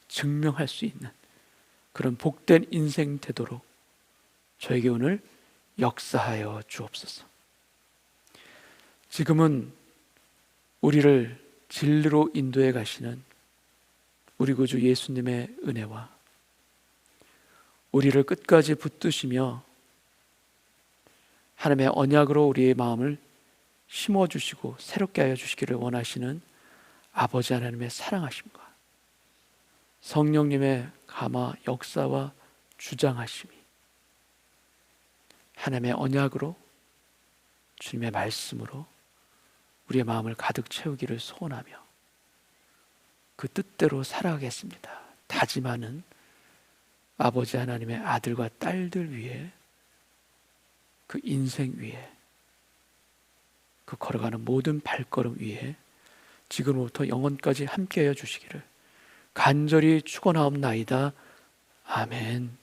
증명할 수 있는 그런 복된 인생 되도록 저에게 오늘 역사하여 주옵소서. 지금은 우리를 진리로 인도해 가시는 우리 구주 예수님의 은혜와 우리를 끝까지 붙드시며 하나님의 언약으로 우리의 마음을 심어주시고 새롭게 하여 주시기를 원하시는 아버지 하나님의 사랑하심과 성령님의 감화 역사와 주장하심이 하나님의 언약으로 주님의 말씀으로 우리의 마음을 가득 채우기를 소원하며 그 뜻대로 살아가겠습니다 다짐하는 아버지 하나님의 아들과 딸들 위해, 그 인생 위에, 그 걸어가는 모든 발걸음 위에 지금부터 영원까지 함께하여 주시기를 간절히 축원하옵나이다. 아멘.